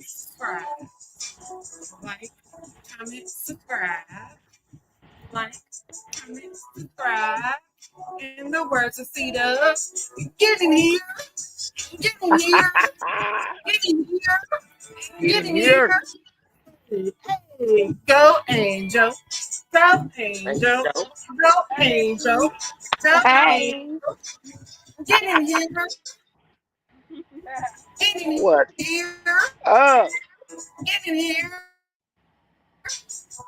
Subscribe. Like, comment, subscribe. Like, comment, subscribe. In the words of Cedar, get in here. Get in here. Get in here. Get in here. Hey, go Angel. Go Angel. Go Angel. Go Angel. Get in here. Get in here. What? Get in here.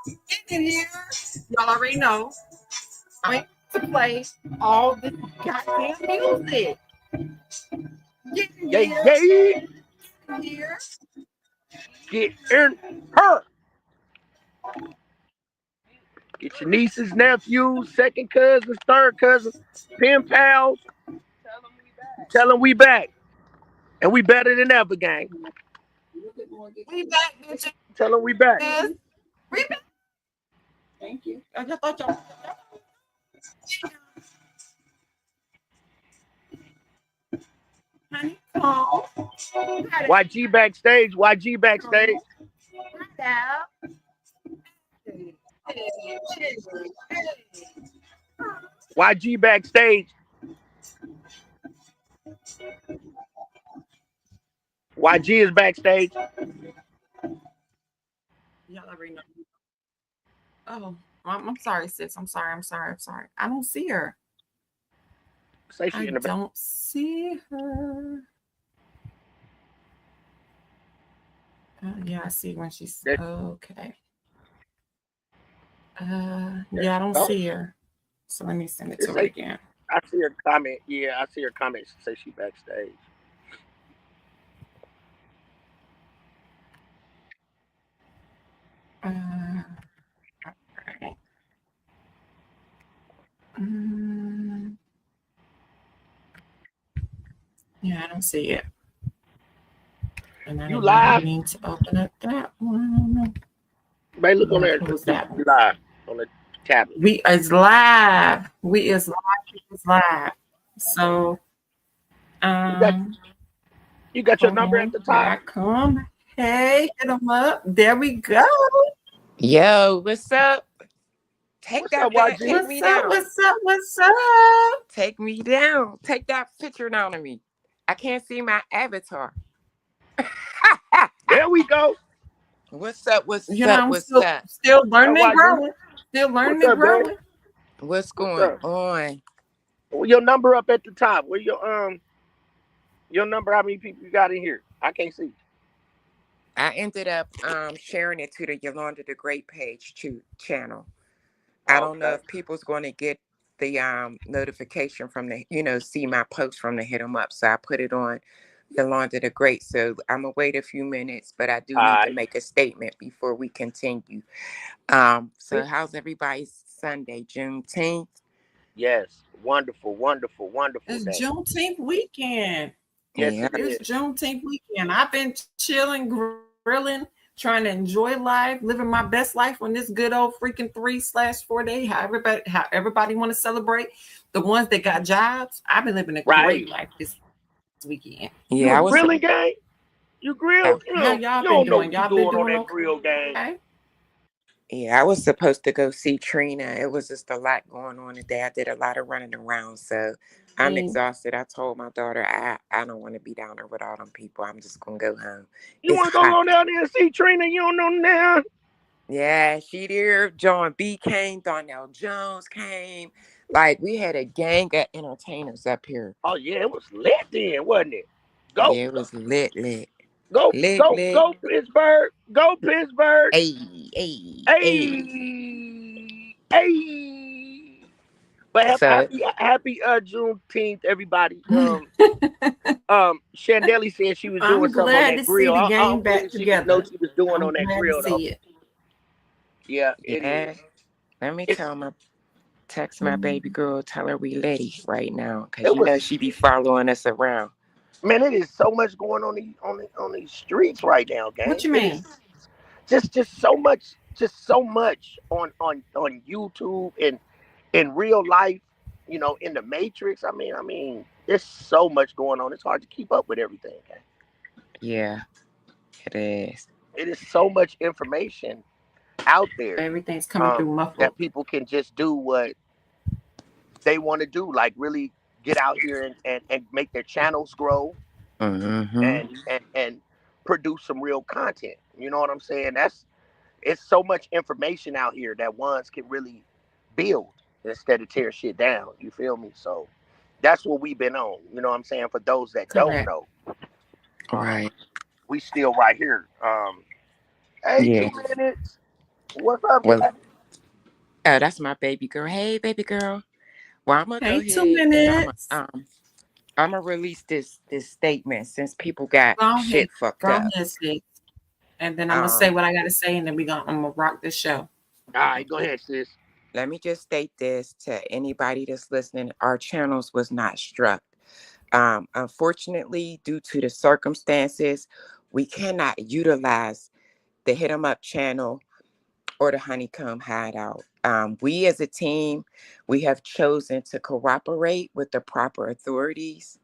Get in here. Y'all already know. I'm to play all the goddamn music. Get in here. Get in here. Get in her. Get your nieces, nephews, second cousins, third cousins, pen pals. Tell them we back. And we better than ever, gang. We back, bitches. Tell them we back. We back. Thank you. I just thought y'all. Honey, call. YG backstage. YG backstage. YG backstage. YG is backstage. Y'all already know. Oh, I'm sorry, sis. I'm sorry. I don't see her. Say she in the back. I don't see her. Yeah, I see when she's okay. Yeah, I don't see her. So let me send it to her again. I see her comment. Yeah, I see her comment. She say she backstage. Right. Yeah, I don't see it. And I live? Need to open up that one. Babe, look on there. That one. Live on the tablet. We is live. We is live. So, you got your number at the top. Come. Hey, hit them up. There we go. Yo, what's up? Take that back. Take me down. What's up? Take me down. Take that picture down of me. I can't see my avatar. There we go. What's up? What's up? Still learning and growing. Still learning and growing. What's going on? Your number up at the top. Where your number? How many people you got in here? I can't see. I ended up sharing it to the Yolanda the Great page channel. I don't know if people's going to get the notification from the, see my post from the Hit 'em Up. So I put it on Yolanda the Great. So I'm going to wait a few minutes, but I do need to make a statement before we continue. So how's everybody's Sunday, Juneteenth? Yes. Wonderful. It's day. Juneteenth weekend. Yes, it's Juneteenth weekend. I've been chilling, grilling, trying to enjoy life, living my best life on this good old freaking 3/4 day. How everybody want to celebrate. The ones that got jobs, I've been living a great life this weekend. Yeah, really, gang? You grill? How y'all You been don't know doing? what you Y'all been doing on doing that grill okay? game. Yeah, I was supposed to go see Trina. It was just a lot going on today. I did a lot of running around, so I'm Mm. exhausted. I told my daughter I don't want to be down there with all them people. I'm just gonna go home. You It's want to go hot. on down there and see Trina? You don't know now. Yeah, she there. John B came. Donnell Jones came. Like we had a gang of entertainers up here. Oh yeah, it was lit then, wasn't it? Go, Yeah, it was lit, lit, go, lit, go, lit. go, Pittsburgh! Go, Pittsburgh! Hey, hey, hey. Hey, hey! But So happy Juneteenth, everybody. Chandeli said she was doing I'm something on glad to that see grill. the I gang don't back believe she didn't know together. she was doing I'm on that glad to grill though. see it. Yeah, it is. yeah, let me It's text my baby girl, tell her we ready right now, cause it you know was she be following us around. man. It is so much going on these streets right now, What gang. you It mean? is just so much on YouTube and in real life. You know, in the Matrix. I mean, there's so much going on. It's hard to keep up with everything, gang. Yeah, it is. It is so much information out there Everything's coming through that muffled. people can just do what they want to do, like really get out here and make their channels grow Mm-hmm. and produce some real content. You know what I'm saying? It's so much information out here that ones can really build instead of tear shit down. You feel me? So that's what we've been on. You know what I'm saying? For those that don't Correct. know, um, Right. we still right here. Hey, Yeah. 2 minutes. What's up, Well, guys? oh, that's my baby girl. Hey, baby girl. Well, I'm gonna go Hey, two ahead and minutes. I'm gonna release this statement since people got Go ahead. shit fucked Go up. ahead, sis. And then I'm gonna say Um, what I gotta say, and then I'm gonna rock this show. All right, go ahead, sis. Let me just state this to anybody that's listening: our channels was not struck. Unfortunately, due to the circumstances, we cannot utilize the Hit 'em Up channel or the Honeycomb Hideout. We as a team, we have chosen to cooperate with the proper authorities.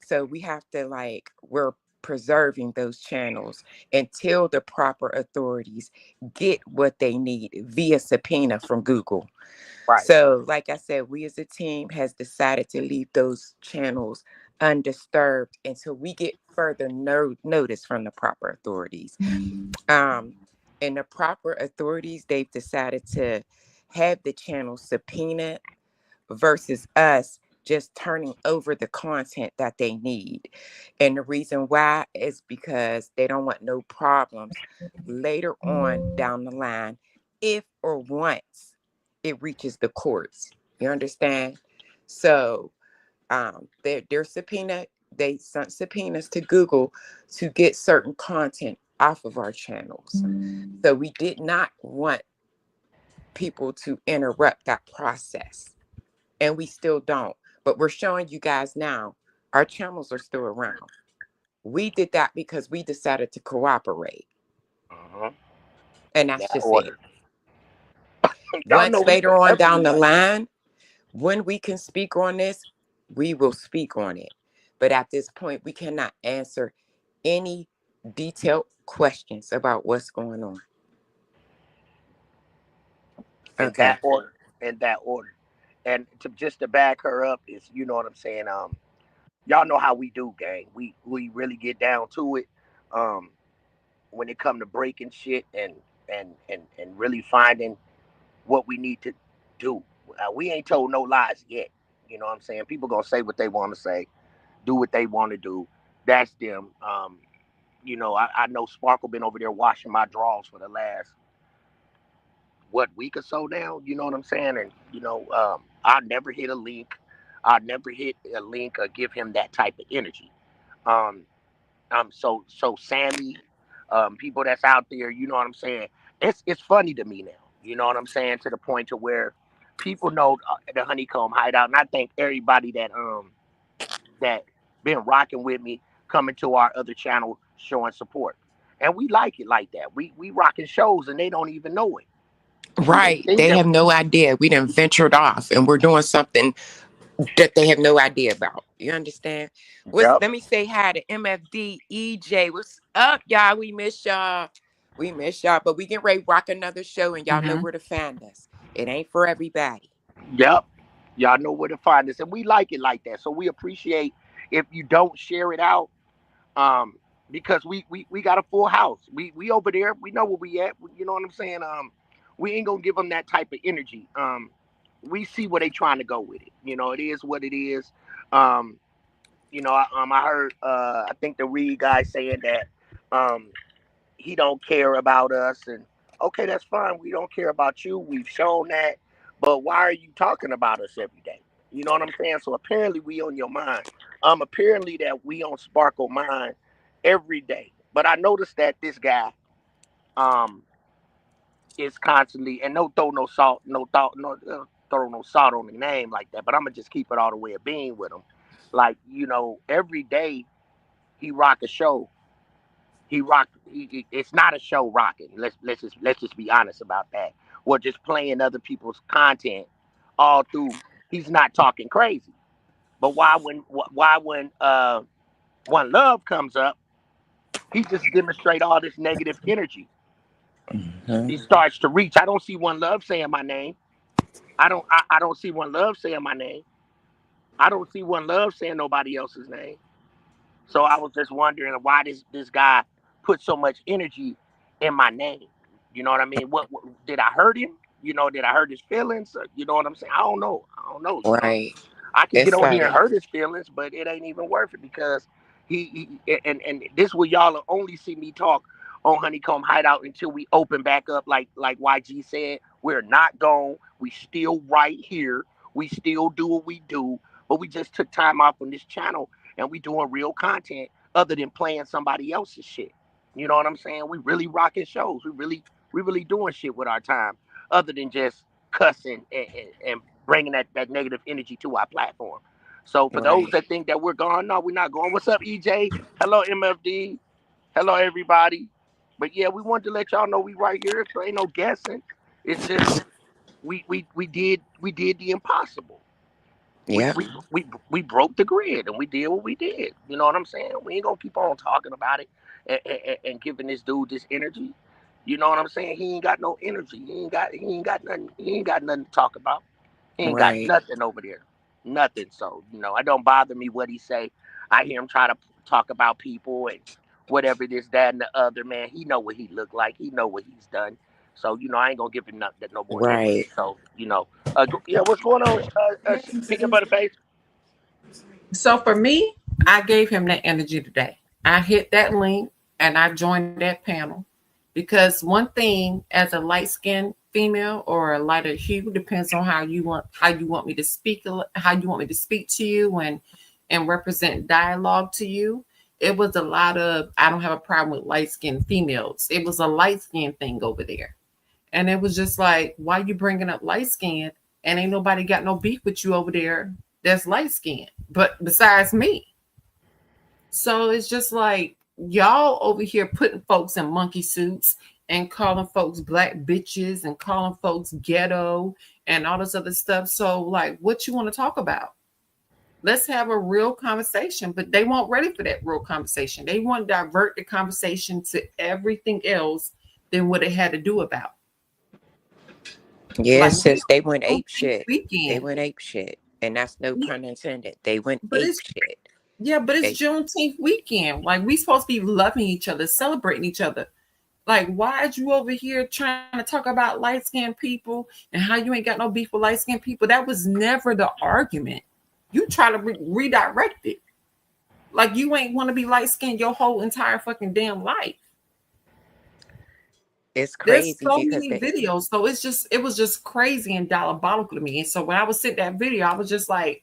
So we have to we're preserving those channels until the proper authorities get what they need via subpoena from Google. Right. So, like I said, we as a team has decided to leave those channels undisturbed until we get further notice from the proper authorities. Um, and the proper authorities, they've decided to have the channel subpoenaed versus us just turning over the content that they need. And the reason why is because they don't want no problems later on down the line if or once it reaches the courts. You understand? So they're subpoena, they sent subpoenas to Google to get certain content off of our channels. So we did not want people to interrupt that process, and we still don't. But we're showing you guys now our channels are still around. We did that because we decided to cooperate, Uh-huh. and that's That just it. order. Y'all know Once we later on forever down be the like that. line, when we can speak on this, we will speak on it. But at this point, we cannot answer any detailed questions about what's going on. In Okay. that order. In that order. And to just to back her up is, you know what I'm saying. Y'all know how we do, gang. We really get down to it. Um, when it come to breaking shit and really finding what we need to do. We ain't told no lies yet. You know what I'm saying? People gonna say what they want to say, do what they want to do. That's them. I know Sparkle been over there washing my drawers for the last week or so now. You know what I'm saying? And I never hit a link. I never hit a link or give him that type of energy. Um, so Sammy, people that's out there, you know what I'm saying? It's funny to me now. You know what I'm saying? To the point to where people know the Honeycomb Hideout, and I thank everybody that been rocking with me, coming to our other channel, showing support, and we like it like that. We rocking shows, and they don't even know it. We they Right. think They that have no idea. We done ventured off and we're doing something that they have no idea about. You understand? Yep. Let me say hi to MFD EJ. What's up, y'all? We miss y'all. We miss y'all, but we get ready to rock another show, and y'all know Mm-hmm. where to find us. It ain't for everybody. Yep. Y'all know where to find us, and we like it like that. So we appreciate if you don't share it out, um, because we got a full house. We over there. We know where we at. You know what I'm saying? We ain't gonna give them that type of energy. We see where they trying to go with it. You know, it is what it is. Um, I heard I think the Reed guy saying that um he don't care about us, and okay, that's fine. We don't care about you. We've shown that, but why are you talking about us every day? You know what I'm saying? So apparently we on your mind. Apparently that we on Sparkle mind every day. But I noticed that this guy um is constantly, and no throw no salt, no thought, no throw no salt on the name like that. But I'm gonna just keep it all the way of being with him. Like, every day he rock a show. He rocked. It's not a show rocking. Let's just be honest about that. Or just playing other people's content all through. He's not talking crazy. But why when One Love comes up, he just demonstrate all this negative energy. Mhm. He starts to reach. I don't see One Love saying my name. I don't see One Love saying my name. I don't see One Love saying nobody else's name. So I was just wondering why this guy put so much energy in my name. You know what I mean? What did I hurt him? Did I hurt his feelings? You know what I'm saying? I don't know. I don't know. Right. I could get It's on here and like, hurt his feelings, but it ain't even worth it because and this will y'all will only see me talk on Honeycomb Hideout until we open back up. Like YG said, we're not gone. We still right here. We still do what we do, but we just took time off on this channel and we doing real content other than playing somebody else's shit. You know what I'm saying? We really rocking shows. We really doing shit with our time other than just cussing and bringing that negative energy to our platform. So for those right, that think that we're gone, no, we're not going. What's up, EJ? Hello, MFD. Hello, everybody. But yeah, we wanted to let y'all know we right here. So ain't no guessing. It's just we did the impossible. We yeah, we we broke the grid and we did what we did. You know what I'm saying? We ain't gonna keep on talking about it and giving this dude this energy. You know what I'm saying? He ain't got no energy. He ain't got nothing. He ain't got nothing to talk about. He ain't got right, nothing over there. Nothing. So, it don't bother me what he say. I hear him try to talk about people and whatever this, that, and the other, man. He know what he look like. He know what he's done. So, I ain't gonna give him no more energy. right. So, yeah, what's going on? Peanut butter face. So for me, I gave him that energy today. I hit that link and I joined that panel because one thing as a light skinned female or a lighter hue depends on how you want me to speak, how you want me to speak to you and represent dialogue to you. It was a lot of I don't have a problem with light skinned females. It was a light skinned thing over there. And it was just like, why you bringing up light skin? And ain't nobody got no beef with you over there that's light skinned, but besides me. So it's just like y'all over here putting folks in monkey suits and calling folks black bitches and calling folks ghetto and all this other stuff. So like what you want to talk about? Let's have a real conversation, but they weren't ready for that real conversation. They want to divert the conversation to everything else than what it had to do about. Yeah, Like we since they went on ape shit. They weekend. went ape shit. And that's no Yeah, pun intended. They went but ape it's shit. yeah, but it's They Juneteenth weekend. Like we supposed to be loving each other, celebrating each other. Like, why are you over here trying to talk about light skinned people and how you ain't got no beef with light skinned people? That was never the argument. You try to redirect it. Like you ain't want to be light skinned your whole entire fucking damn life. it's There's crazy so because many they videos. So it was just crazy and diabolical to me. And so when I was sent that video, I was just like,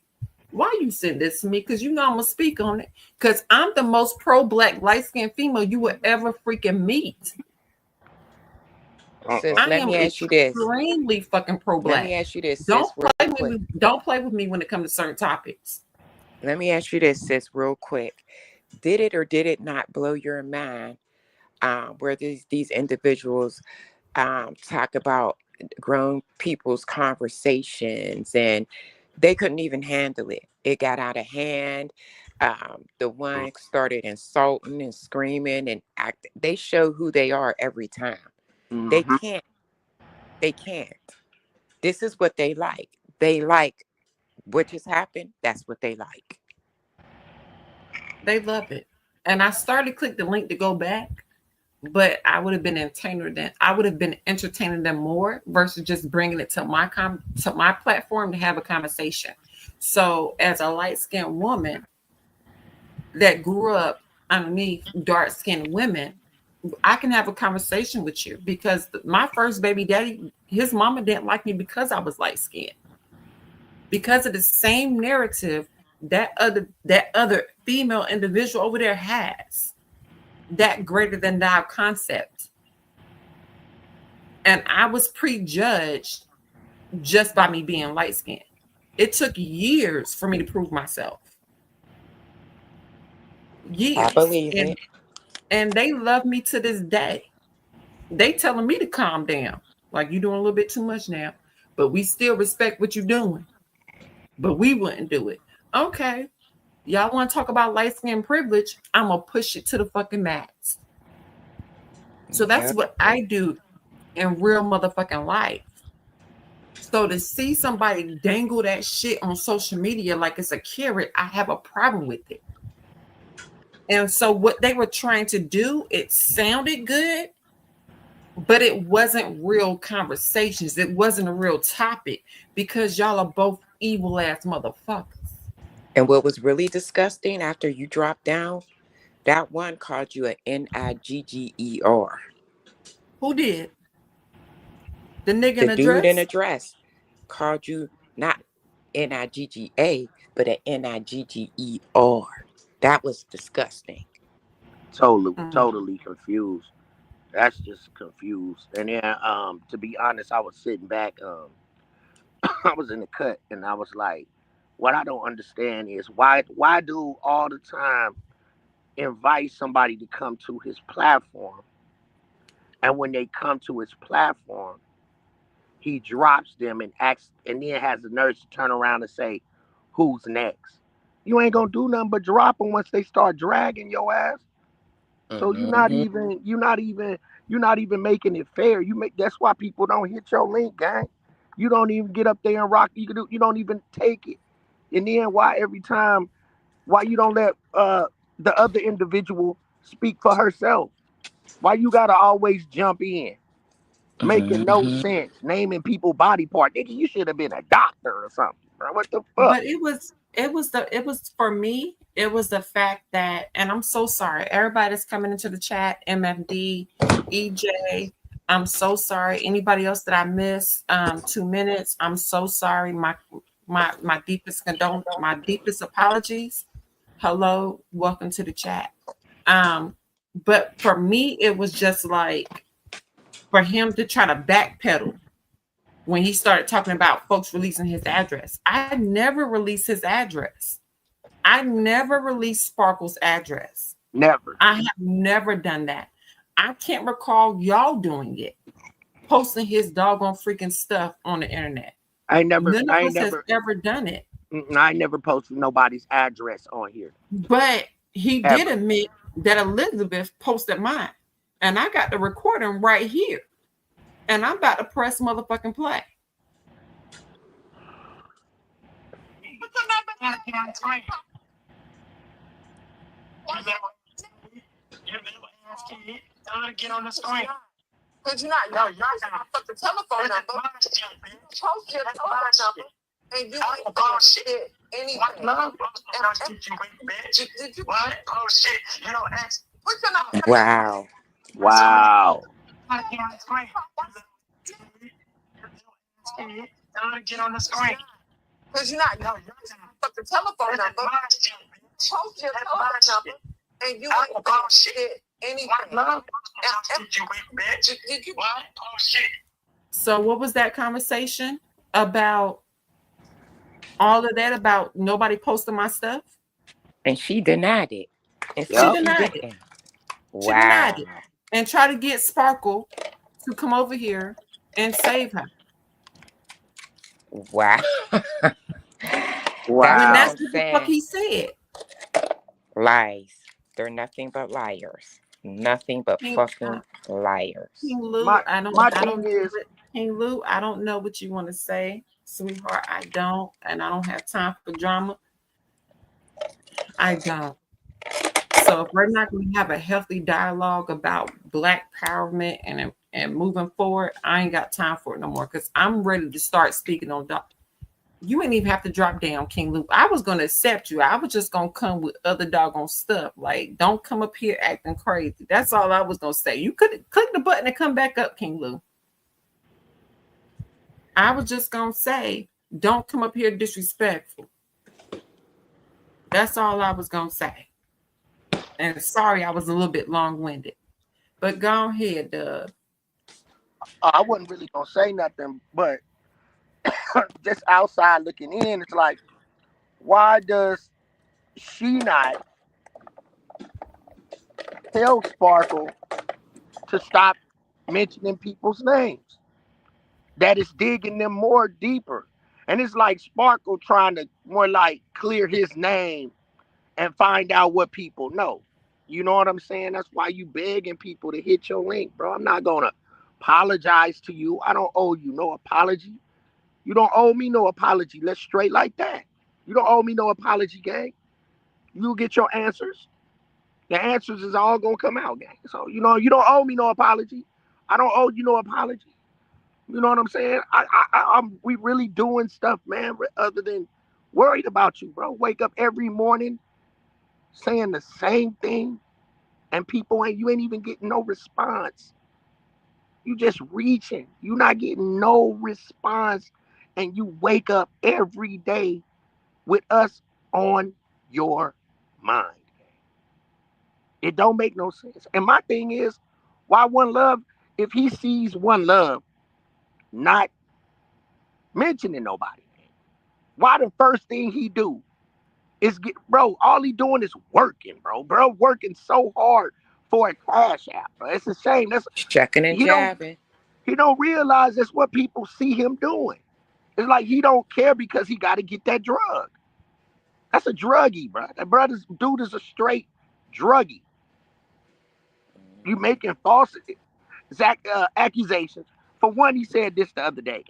why you send this to me? Because you know I'm gonna speak on it. Because I'm the most pro-black, light-skinned female you would ever freaking meet. sis, I let am me ask you this. extremely fucking Let me pro-black. ask you this, Don't sis, real quick. don't play with me when it comes to certain topics. Let me ask you this, sis, real quick. Did it or did it not blow your mind where these individuals talk about grown people's conversations and They couldn't even handle it. It got out of hand. The one started insulting and screaming and acting. They show who they are every time. They Mm-hmm. can't. They can't. This is what they like. They like what just happened. That's what they like. They love it. And I started to click the link to go back, but I would have been entertaining them more versus just bringing it to my platform to have a conversation. So as a light-skinned woman that grew up underneath dark-skinned women, I can have a conversation with you because my first baby daddy, his mama didn't like me because I was light-skinned. Because of the same narrative that other female individual over there has, that greater than thou concept. And I was prejudged just by me being light skinned. It took years for me to prove myself. Years. I believe it. And they love me to this day. They telling me to calm down. Like, you doing a little bit too much now. But we still respect what you're doing. But we wouldn't do it. Okay. Y'all want to talk about light skin privilege? I'm going to push it to the fucking max. So that's what I do in real motherfucking life. So to see somebody dangle that shit on social media like it's a carrot, I have a problem with it. And so what they were trying to do, it sounded good, but it wasn't real conversations. It wasn't a real topic because y'all are both evil ass motherfuckers. And what was really disgusting after you dropped down, that one called you an nigger. Who did? The nigga in The the dude dress? in a dress called you not nigga, but an nigger. That was disgusting. Totally confused. That's just confused. And then, to be honest, I was sitting back. I was in the cut, and I was like, "What I don't understand is why do all the time invite somebody to come to his platform, and when they come to his platform, he drops them and acts, and then has the nerve to turn around and say, 'Who's next?' You ain't gonna do nothing but drop them once they start dragging your ass. So you're not even making it fair. That's why people don't hit your link, gang. You don't even get up there and rock. You don't even take it. And then why you don't let the other individual speak for herself? Why you gotta always jump in? Making no sense, naming people body part. Nigga, you should have been a doctor or something, bro. What the fuck? But it was for me, it was the fact that, and I'm so sorry, everybody that's coming into the chat, MFD, EJ, I'm so sorry. Anybody else that I missed, 2 minutes, I'm so sorry. My deepest my deepest apologies. Hello, welcome to the chat. But for me, it was just like for him to try to backpedal when he started talking about folks releasing his address. I never released his address. I never released Sparkle's address. Never. I have never done that. I can't recall y'all doing it, posting his doggone freaking stuff on the internet. None of us has ever done it. I never posted nobody's address on here. But he did admit that Elizabeth posted mine. And I got the recording right here. And I'm about to press motherfucking play. Get on the screen. Could you not? No, you're not. Put the telephone number. Post your telephone number. And you ain't oh shit. Anything. Love? Did you bitch? Did you what? Oh shit. You don't ask. Put your number. Wow. Wow. Get on the screen. Get on the screen. Could you not? No, you're not. Put the telephone number. Post your telephone number. And you ain't oh shit. Anything. Love? Did you bitch? Did you what? Oh shit. So what was that conversation about? All of that about nobody posting my stuff? And she denied it. And she denied it. Wow. She denied it. And try to get Sparkle to come over here and save her. Wow. That's when what Wow. that's I'm what the fuck saying. he said. Lies. They're nothing but liars. Nothing but King, fucking liars. King Lou, My my I don't thing know is, what King Lou, I don't know what you want to say, sweetheart. I don't, and I don't have time for drama. I don't. So if we're not going to have a healthy dialogue about Black empowerment and moving forward, I ain't got time for it no more. Because I'm ready to start speaking on. You ain't even have to drop down, King Luke. I was going to accept you. I was just going to come with other doggone stuff. Like, don't come up here acting crazy. That's all I was going to say. You could click the button and come back up, King Luke. I was just going to say, don't come up here disrespectful. That's all I was going to say. And sorry, I was a little bit long-winded. But go ahead, Doug. I wasn't really gonna say nothing, but just outside looking in, it's like, why does she not tell Sparkle to stop mentioning people's names? That is digging them more deeper. And it's like Sparkle trying to more like clear his name and find out what people know. You know what I'm saying? That's why you begging people to hit your link, bro. I'm not gonna apologize to you. I don't owe you no apology. You don't owe me no apology. Let's straight like that. You don't owe me no apology, gang. You'll get your answers. The answers is all gonna come out, gang. So you don't owe me no apology. I don't owe you no apology. You know what I'm saying? I'm we really doing stuff, man. Other than worried about you, bro. Wake up every morning saying the same thing, and you ain't even getting no response. You just reaching. You not getting no response, and you wake up every day with us on your mind. It don't make no sense. And my thing is, why One Love? If he sees One Love not mentioning nobody, why the first thing he do is get, bro? All he doing is working, bro. Working so hard for a cash app. Bro. It's a shame. Shucking and He don't jabbing. he don't realize that's what people see him doing. It's like he don't care because he got to get that drug. That's a druggie, bro. That brother's dude is a straight druggie. You making false accusations. For one, he said this the other day.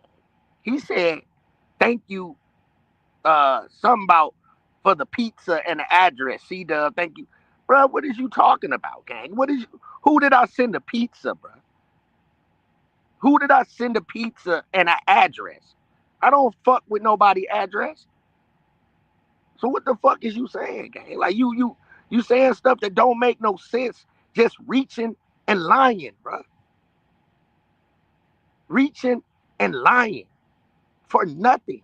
He said, "Thank you, something about for the pizza and the address." See, thank you, bro. What is you talking about, gang? Who did I send a pizza, bro? Who did I send a pizza and an address? I don't fuck with nobody address. So what the fuck is you saying, gang? Like you saying stuff that don't make no sense. Just reaching and lying, bro. Reaching and lying for nothing.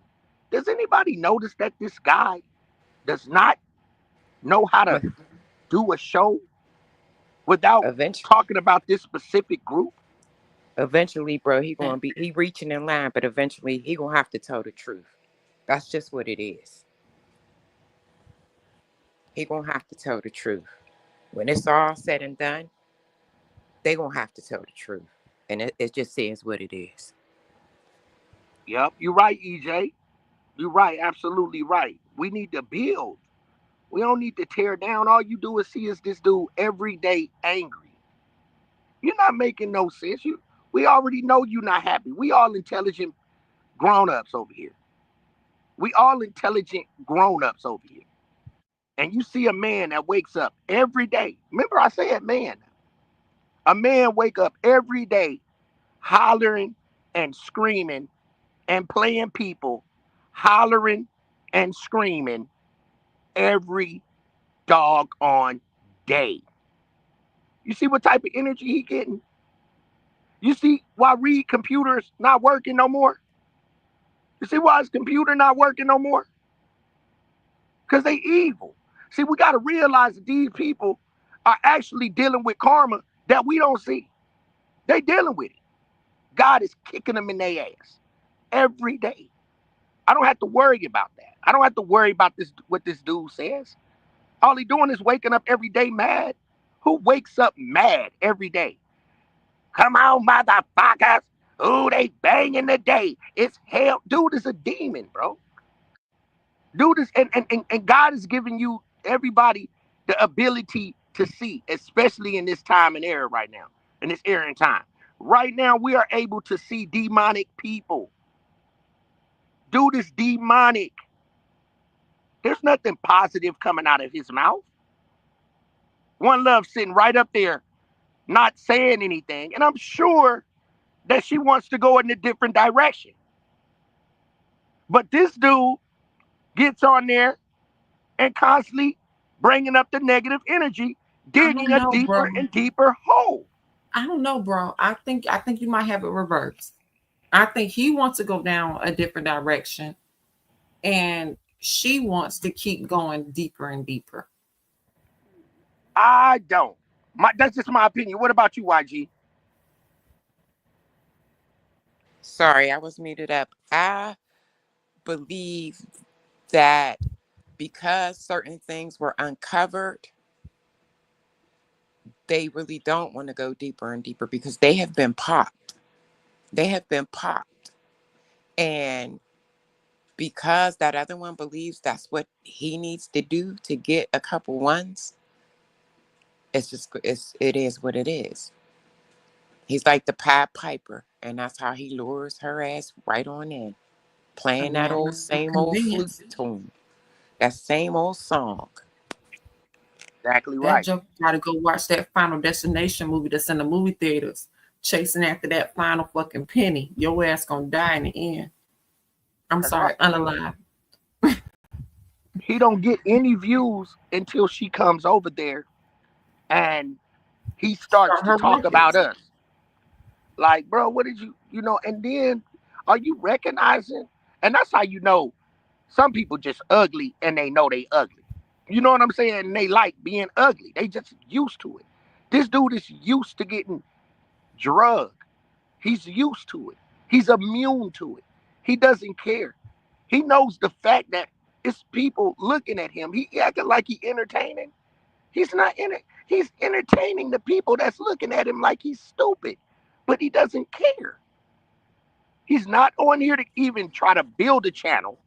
Does anybody notice that this guy does not know how to do a show without Eventually, talking about this specific group? eventually, bro, he reaching in line, but eventually he gonna have to tell the truth. That's just what it is. He gonna have to tell the truth. When it's all said and done, they gonna have to tell the truth, and it just says what it is. Yep, you're right, EJ. You're right, absolutely right. We need to build. We don't need to tear down. All you do is see is this dude every day angry. You're not making no sense. We already know you're not happy. We all intelligent grown-ups over here. We all intelligent grown-ups over here. And you see a man that wakes up every day. Remember I said man. A man wake up every day hollering and screaming and playing people, hollering and screaming every doggone day. You see what type of energy he getting? You see why Reed computers not working no more? You see why his computer not working no more? Because they evil. See, we got to realize that these people are actually dealing with karma that we don't see. They dealing with it. God is kicking them in their ass every day. I don't have to worry about that. I don't have to worry about this what this dude says. All he doing is waking up every day mad. Who wakes up mad every day? Come on, motherfuckers. Ooh, they banging the day. It's hell. Dude is a demon, bro. Do this, and God is giving you everybody the ability to see, especially in this time and era right now, in this era and time. Right now, we are able to see demonic people. Dude is demonic. There's nothing positive coming out of his mouth. One Love sitting right up there, not saying anything, and I'm sure that she wants to go in a different direction. But this dude gets on there and constantly bringing up the negative energy, digging a deeper and deeper hole. I don't know, bro. I think you might have it reversed. I think he wants to go down a different direction, and she wants to keep going deeper and deeper. I don't. That's just my opinion. What about you, YG? Sorry, I was muted up. I believe that because certain things were uncovered, they really don't want to go deeper and deeper because they have been popped. They have been popped. And because that other one believes that's what he needs to do to get a couple ones, it is what it is. He's like the Pied Piper, and that's how he lures her ass right on in, playing that same old flute tune, that same old song. Exactly right. That joke got to go watch that Final Destination movie that's in the movie theaters, chasing after that final fucking penny. Your ass gonna die in the end. I'm sorry, unalive. He don't get any views until she comes over there and he starts to talk about us. Like, bro, what did you know? And then are you recognizing? And that's how you know some people just ugly and they know they ugly. You know what I'm saying? And they like being ugly. They just used to it. This dude is used to getting drugged. He's used to it. He's immune to it. He doesn't care. He knows the fact that it's people looking at him. He acting like he entertaining. He's not in it. He's entertaining the people that's looking at him like he's stupid. But he doesn't care. He's not on here to even try to build a channel.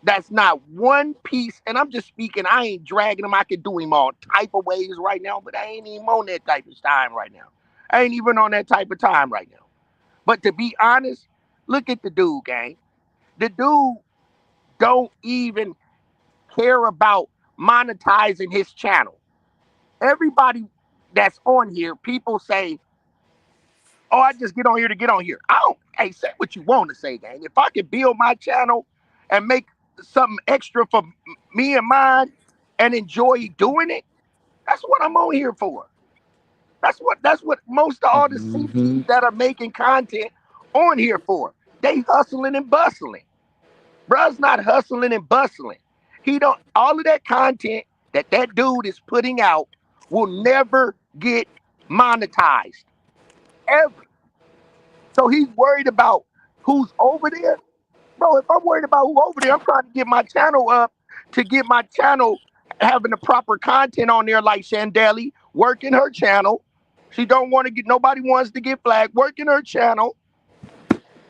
That's not one piece. And I'm just speaking. I ain't dragging him. I could do him all type of ways right now, but I ain't even on that type of time right now. I ain't even on that type of time right now. But to be honest, look at the dude, gang. The dude don't even care about monetizing his channel. Everybody that's on here, people say, oh, I just get on here to get on here. I don't, hey, say what you want to say, gang. If I can build my channel and make something extra for me and mine and enjoy doing it, that's what I'm on here for. That's what most of all the CPs that are making content on here for. They hustling and bustling. Bruh's not hustling and bustling. He don't, all of that content that dude is putting out will never get monetized. Ever. So he's worried about who's over there. Bro, if I'm worried about who over there, I'm trying to get my channel up to get my channel having the proper content on there, like Shandelli working her channel. She don't want to get, nobody wants to get flagged, working her channel,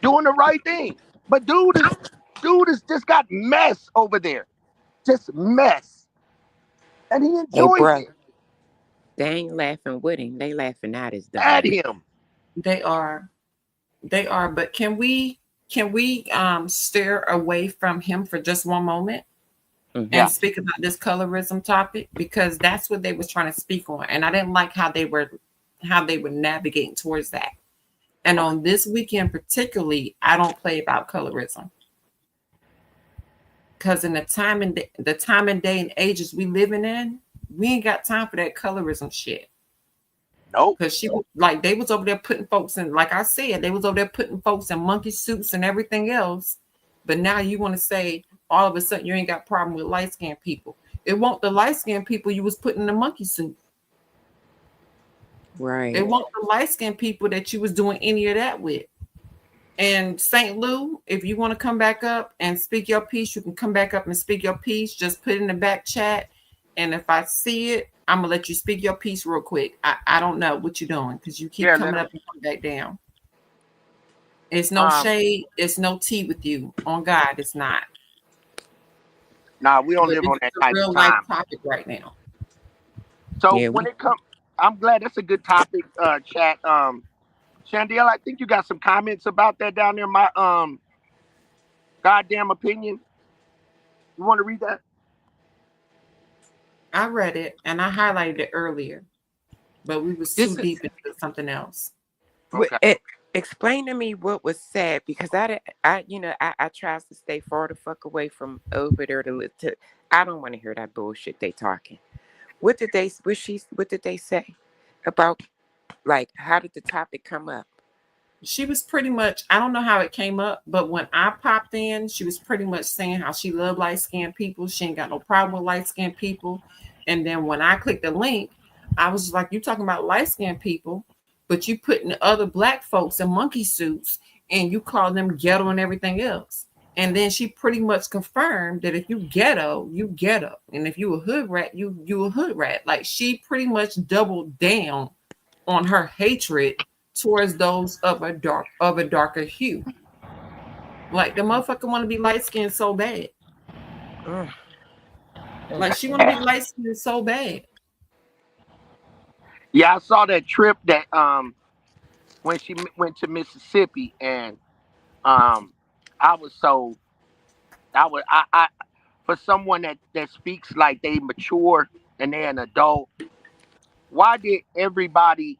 doing the right thing. But dude is just got mess over there. Just mess. And he enjoys it. They ain't laughing with him. They laughing at his dog. At him. They are. But can we steer away from him for just one moment and speak about this colorism topic? Because that's what they was trying to speak on. And I didn't like how they were navigating towards that. And on this weekend particularly, I don't play about colorism. Because in the time and day and ages we living in, we ain't got time for that colorism shit. No. Because she like they was over there putting folks in, like I said, they was over there putting folks in monkey suits and everything else. But now you want to say all of a sudden you ain't got a problem with light-skinned people. It won't the light-skinned people you was putting in the monkey suit. Right. It won't the light-skinned people that you was doing any of that with. And St. Lou, if you want to come back up and speak your piece, you can come back up and speak your piece. Just put it in the back chat. And if I see it, I'm going to let you speak your piece real quick. I don't know what you're doing because you keep coming up and coming back down. It's no shade. It's no tea with you. On God, it's not. Nah, we don't But live this on is that a type of real life time. topic right now. So Yeah, when we it comes, I'm glad that's a good topic, chat. Chandel, I think you got some comments about that down there. My goddamn opinion. You want to read that? I read it and I highlighted it earlier, but we was too this is deep into something else. Okay. it. Explain to me what was said because I tries to stay far the fuck away from over there to I don't want to hear that bullshit they talking. What did they say about like how did the topic come up? She was pretty much, I don't know how it came up, but when I popped in, she was pretty much saying how she loved light skinned people. She ain't got no problem with light skinned people. And then when I clicked the link, I was just like, you talking about light skinned people, but you putting other black folks in monkey suits and you call them ghetto and everything else. And then she pretty much confirmed that if you ghetto, you ghetto. And if you a hood rat, you a hood rat. Like she pretty much doubled down on her hatred towards those of a darker hue. Like the motherfucker want to be light skinned so bad. Mm. Like she want to be light skinned so bad. Yeah, I saw that trip that when she went to Mississippi, and um I was so I for someone that speaks like they mature and they're an adult. Why did everybody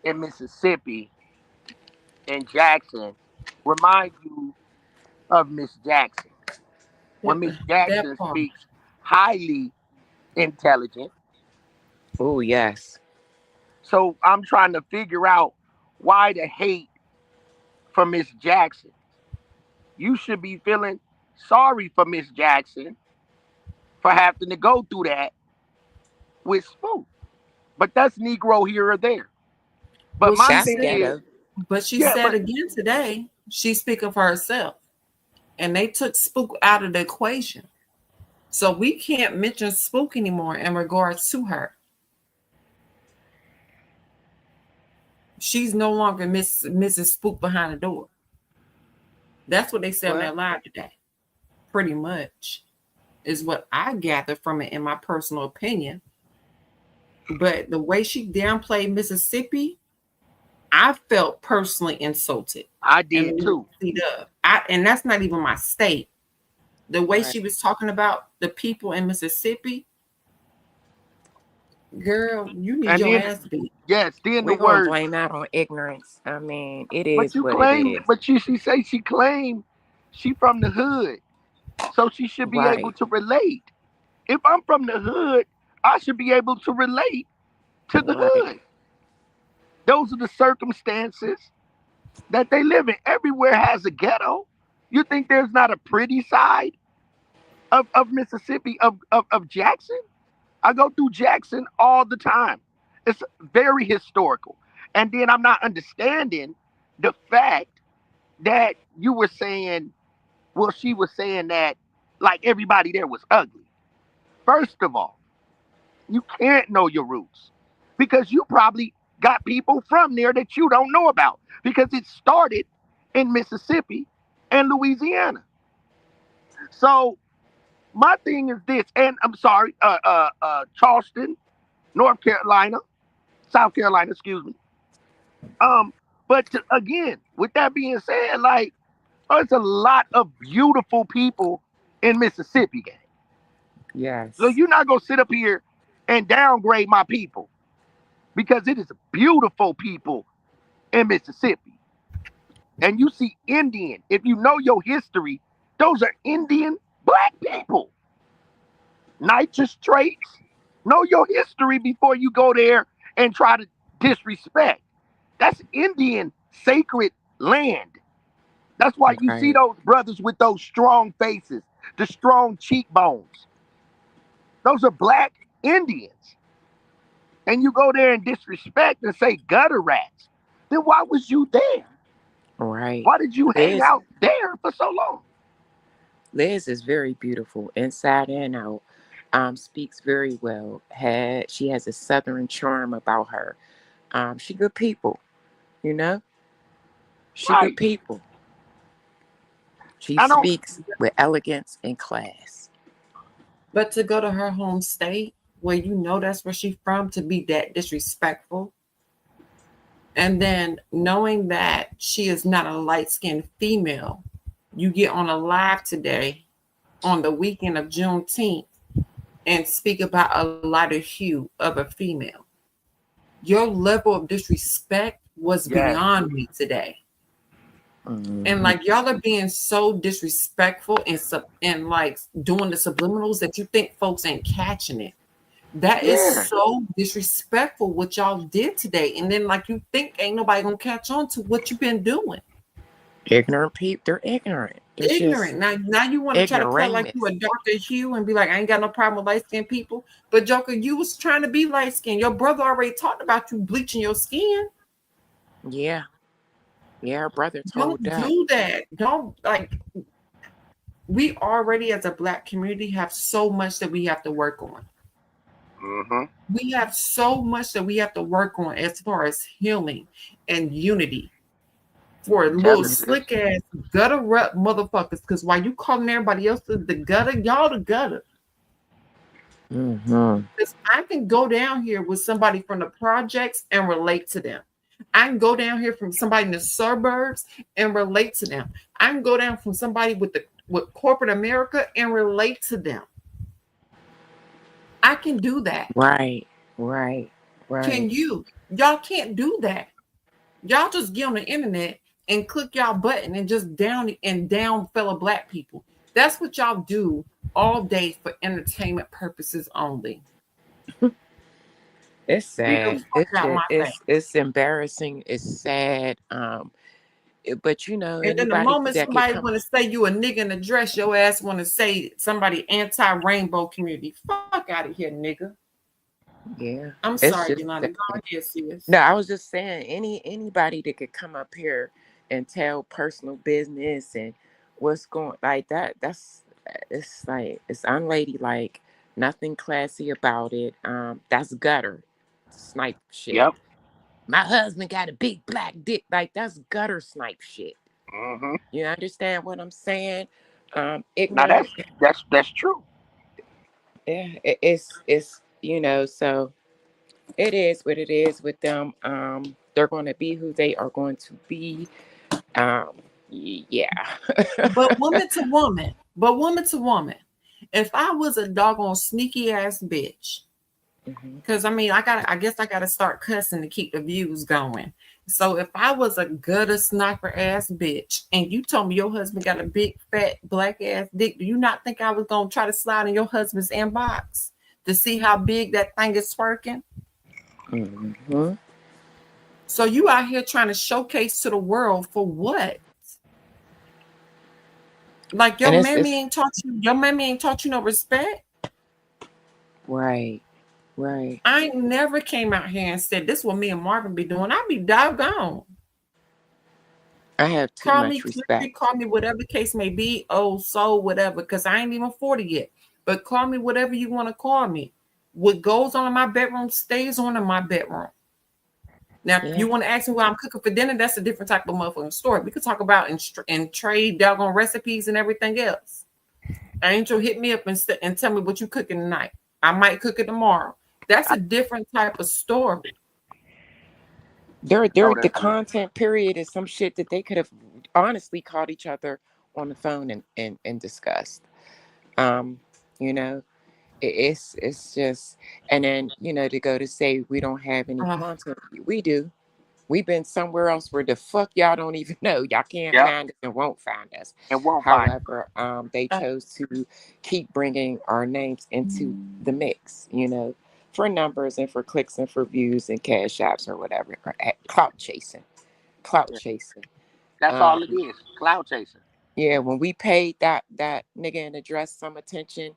in Mississippi and Jackson remind you of Miss Jackson? When Miss That Jackson part. speaks highly intelligent. Oh yes. So I'm trying to figure out why the hate for Miss Jackson. You should be feeling sorry for Miss Jackson for having to go through that with Spook. But that's Negro here or there. But Well, my she That's thing said, is, ghetto. but she yeah, said but again today, she's speaking for herself. And they took Spook out of the equation. So we can't mention Spook anymore in regards to her. She's no longer Mrs. Spook behind the door. That's what they said on Well, their live today. Pretty much is what I gather from it in my personal opinion. But the way she downplayed Mississippi, I felt personally insulted. I And did too. and that's not even my state. The way right. she was talking about the people in Mississippi, girl, you need And your then, ass beat. yes, then the We're gonna word. blame that on ignorance. I mean, it But is you what it claim, is. but she say she claimed she from the hood, so she should be able Right. to relate. If I'm from the hood, I should be able to relate to the Right. hood. Those are the circumstances that they live in. Everywhere has a ghetto. You think there's not a pretty side of Mississippi, of Jackson? I go through Jackson all the time. It's very historical. And then I'm not understanding the fact that you were saying, well, she was saying that like everybody there was ugly. First of all, you can't know your roots because you probably got people from there that you don't know about because it started in Mississippi and Louisiana. So my thing is this, and I'm sorry, Charleston, North Carolina, South Carolina, excuse me. But again, with that being said, like there's a lot of beautiful people in Mississippi, gang. So Yes. you're not gonna sit up here and downgrade my people because it is beautiful people in Mississippi. And you see Indian. If you know your history, those are Indian black people. Nitrous traits. Know your history before you go there and try to disrespect. That's Indian sacred land. That's why you see Right. those brothers with those strong faces, the strong cheekbones. Those are black Indians. And you go there and disrespect and say gutter rats. Then why was you there? Right. Why did you hang Liz out there for so long? Liz is very beautiful inside and out. Speaks very well. She has a southern charm about her. She good people, you know? She good Right. people. She I don't speaks with elegance and class. But to go to her home state where you know that's where she's from to be that disrespectful, and then knowing that she is not a light-skinned female, you get on a live today on the weekend of Juneteenth and speak about a lighter hue of a female. Your level of disrespect was Yes. beyond me today. And Mhm. like y'all are being so disrespectful and like doing the subliminals that you think folks ain't catching it. That is Yeah. so disrespectful what y'all did today. And then like you think ain't nobody gonna catch on to what you've been doing. Ignorant people, they're ignorant. They're just Ignorant. Now you want to try to play like you a ignoramus. darker hue and be like, I ain't got no problem with light skinned people. But Joker, you was trying to be light skinned. Your brother already talked about you bleaching your skin. Yeah. Yeah, her brother told Don't that. do that. Don't like we already as a black community have so much that we have to work on. Mm-hmm. We have so much that we have to work on as far as healing and unity for I'm little telling you. slick ass gutter rep motherfuckers. Because while you calling everybody else the gutter, y'all the gutter. Mm-hmm. Because I can go down here with somebody from the projects and relate to them. I can go down here from somebody in the suburbs and relate to them. I can go down from somebody with corporate America and relate to them. I can do that. Right. Right. Right. Can you? Y'all can't do that. Y'all just get on the internet and click y'all button and just down fellow black people. That's what y'all do all day for entertainment purposes only. It's Get the sad. fuck out my face. It's embarrassing. It's sad. But And then the anybody moment that could somebody come. want to say you a nigga in a dress, your ass want to say somebody anti-rainbow community. Fuck out of here, nigga. Yeah. I'm It's sorry, just Yolanda. Go sad. ahead, sis. No, I was just saying anybody that could come up here and tell personal business and what's going like that. It's like it's unladylike. Nothing classy about it. That's gutter snipe shit. Yep. My husband got a big black dick. Like that's gutter snipe shit. Mm-hmm. You understand what I'm saying? Now Ignorant. that's true. Yeah, it's so it is what it is with them. They're going to be who they are going to be. Yeah. But woman to woman, if I was a doggone sneaky ass bitch, Mhm. because I guess I gotta start cussing to keep the views going. So if I was a gutter sniper ass bitch and you told me your husband got a big fat black ass dick, do you not think I was gonna try to slide in your husband's inbox to see how big that thing is twerking? Mhm. So you out here trying to showcase to the world for what? Like And it's your mammy ain't taught you no respect. right, right. I ain't never came out here and said this what me and Marvin be doing. I be doggone. I have too Call me much country, respect. call me whatever the case may be. Oh, so whatever, because I ain't even 40 yet. But call me whatever you want to call me. What goes on in my bedroom stays on in my bedroom. Now, if Yeah. you want to ask me what I'm cooking for dinner, that's a different type of motherfucking story. We could talk about and trade doggone recipes and everything else. Angel, hit me up and tell me what you cooking tonight. I might cook it tomorrow. That's a different type of story. They're No, the that's real. content period is some shit that they could have honestly called each other on the phone and discussed. Um, you know, it's just and then, to go to say we don't have any Uh, content. We do. We've been somewhere else where the fuck y'all don't even know. Y'all can't Yep. find us and won't find us. And won't find it. However, they uh, chose to keep bringing our names into the mix, for numbers and for clicks and for views and cash apps or whatever, or clout chasing. Clout Yeah. chasing. That's all it Um, is. Cloud chasing. yeah, when we paid that nigga in the dress some attention,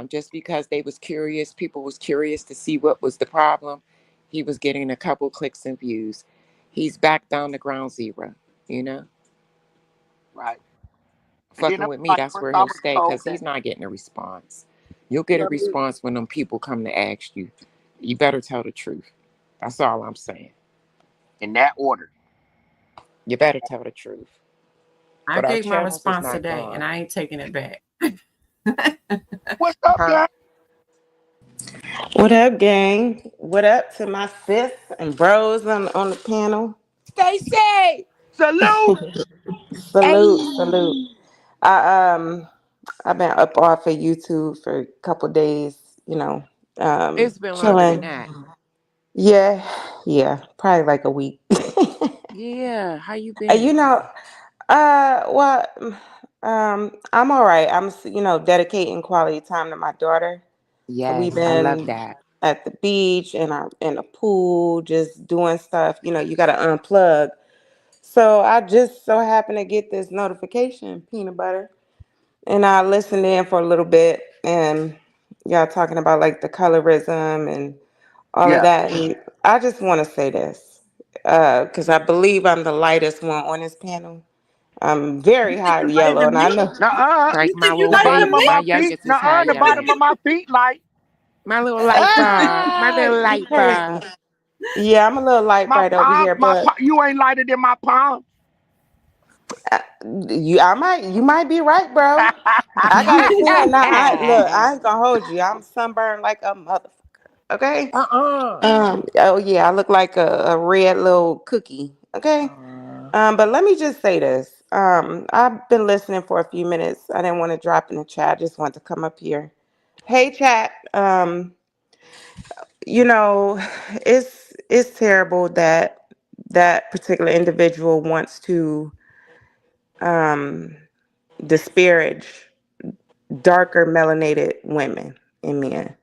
just because they was curious, people was curious to see what was the problem. He was getting a couple clicks and views. He's back down to ground zero, you know. Right. And then Fucking I'm with me, like, that's first where I he'll was stay told because that, he's not getting a response. You'll you get know a what I mean? response when them people come to ask you. You better tell the truth. That's all I'm saying. In that order. You better tell the truth. I But our gave my channels is response not today and gone. I ain't taking it back. What's up, Huh? guy? What up, gang? What up to my sis and bros on the panel? Stacy! Salute. Salute, salute. Hey! I I've been up off of YouTube for a couple days, you know, It's been longer than chilling. that. Yeah, yeah, probably like a week. Yeah, how you You been? know, well, I'm all right. Dedicating quality time to my daughter. So we've Yes, I love been that. at the beach and our in the pool, just doing stuff. You got to unplug. So I just so happened to get this notification, peanut butter, and I listened in for a little bit, and y'all talking about like the colorism and all of Yeah. that. And I just want to say this, because I believe I'm the lightest one on this panel. I'm You very think high you lighter yellow, than and I me? know. Nuh-uh. Like You my think you little The lighter than bottom of baby. me? My my feet. youngest is high Nuh-uh. The bottom yellow. of my feet light. My little light bulb. My Ah, little you light crazy. bulb. Yeah, I'm a little light My bright over palm. here, but You ain't lighter than my palm. uh, you might be right, bro. I got a tan. Now, I ain't gonna hold you. I'm sunburned like a motherfucker. Okay. Uh-uh. Oh yeah, I look like a red little cookie. Okay. But let me just say this. I've been listening for a few minutes. I didn't want to drop in the chat. I just want to come up here. Hey, chat. You know, it's terrible that that particular individual wants to um disparage darker melanated women and men,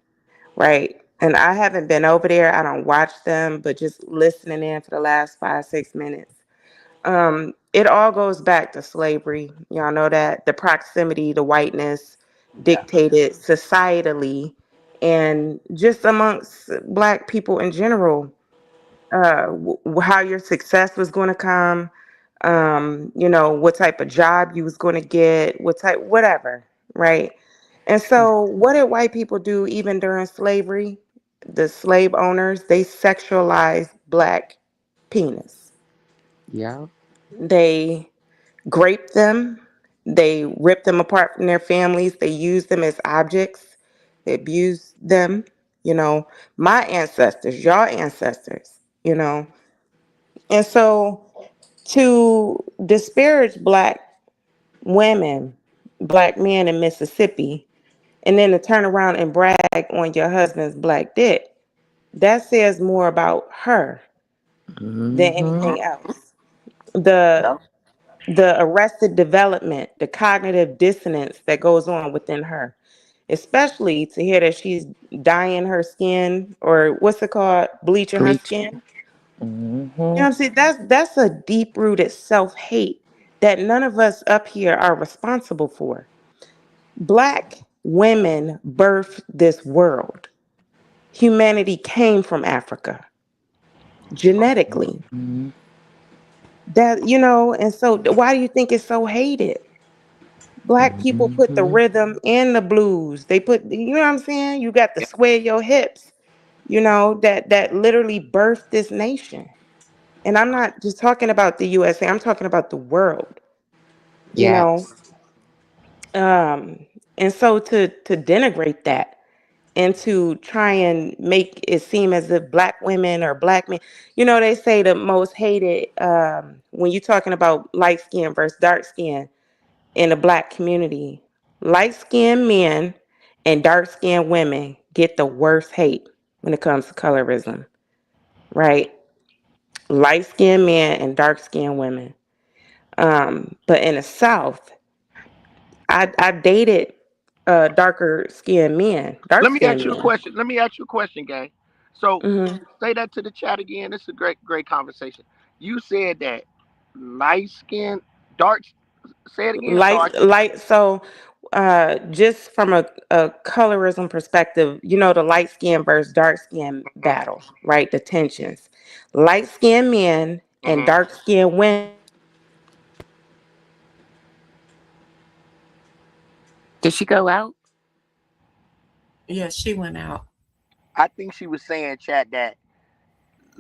right? And I haven't been over there. I don't watch them, but just listening in for the last 5, 6 minutes. It all goes back to slavery. Y'all know that the proximity to whiteness Yeah. dictated societally and just amongst black people in general, how your success was going to come, what type of job you was going to get, whatever, right? And so, what did white people do even during slavery? The slave owners, they sexualized black penis. Yeah. They raped them. They ripped them apart from their families. They used them as objects. They abused them. You know, my ancestors, your ancestors, And so to disparage black women, black men in Mississippi, and then to turn around and brag on your husband's black dick, that says more about her than Mm-hmm. anything else. The Yeah. the arrested development, the cognitive dissonance that goes on within her, especially to hear that she's dyeing her skin or what's it called, bleaching her Bleach. skin. You know Mm-hmm. what I'm saying? That's a deep rooted self hate that none of us up here are responsible for. Black women birthed this world. Humanity came from Africa genetically. Mm-hmm. And so why do you think it's so hated? Black people put the Mm-hmm. rhythm in the blues. They put, you know what I'm saying? You got to Yeah. sway your hips, that literally birthed this nation. And I'm not just talking about the USA, I'm talking about the world, you know. Yes. Um, and so to denigrate that and to try and make it seem as if black women or black men, they say the most hated, when you're talking about light skin versus dark skin in the black community, light skinned men and dark skinned women get the worst hate when it comes to colorism, right? Light skinned men and dark skinned women. But in the South, I dated darker skinned men, dark Let me ask skinned you a men. question. Let me ask you a question, gang. So Hmm. say that to the chat again. This is a great conversation. You said that light skin, dark. Say it again. So I Light. So, just from a colorism perspective, the light skin versus dark skin mm-hmm, battle, right? The tensions. Light skinned men and mm-hmm. dark skinned women. Did she go out? Yeah, she went out. I think she was saying, chat, that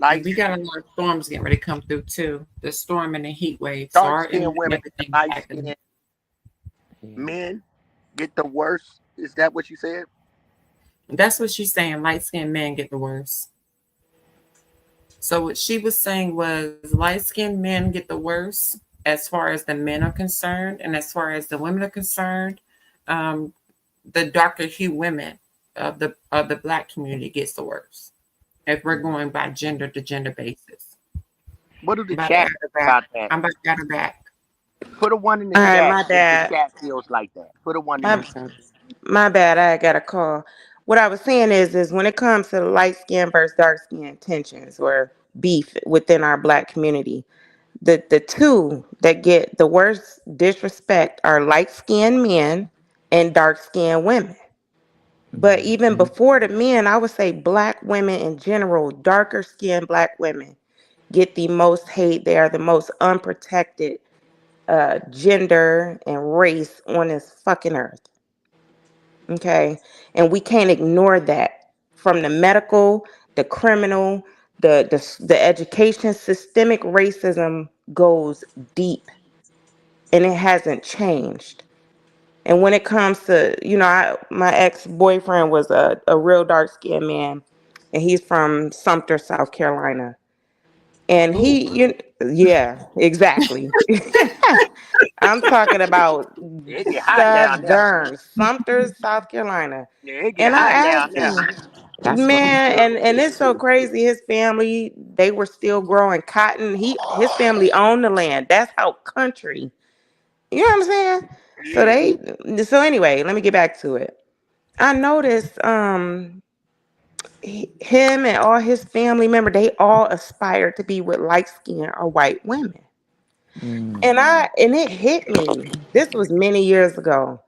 And light we got a lot of storms getting ready to come through too. The storm and the heat wave. So dark our skinned internet and women and everything's light acting. skinned Yeah. men Get the worst. Is that what you said? That's what she's saying. Light skinned men get the worst. So what she was saying was light skinned men get the worst as far as the men are concerned, and as far as the women are concerned, um, the darker hue women of the black community gets the worst. If we're going by gender to gender basis. What do the I'm about to chat add her say back. about that? I'm about to add her back. Put a one in the All right, chat my if the bad. chat feels like that. Put a one in the My chat. my bad. I got a call. What I was saying is when it comes to light skin versus dark skin tensions or beef within our black community, the two that get the worst disrespect are light skinned men and dark skinned women. But even Mhm. before the men, I would say black women in general, darker skinned black women get the most hate. They are the most unprotected gender and race on this fucking earth. Okay. And we can't ignore that from the medical, the criminal, the education. Systemic racism goes deep and it hasn't changed. And when it comes to, my ex-boyfriend was a real dark skinned man, and he's from Sumter, South Carolina. And Oh, yeah, exactly. I'm talking about It get hot down there. Southern Sumter, South Carolina. Yeah, it get And I hot down asked there. him, That's what man, and it's so crazy. His family, they were still growing cotton. His family owned the land. That's how country. You know what I'm saying? So Yeah. so anyway, let me get back to it. I noticed him and all his family member, they all aspired to be with light skin or white women. Mm. And it hit me. This was many years ago.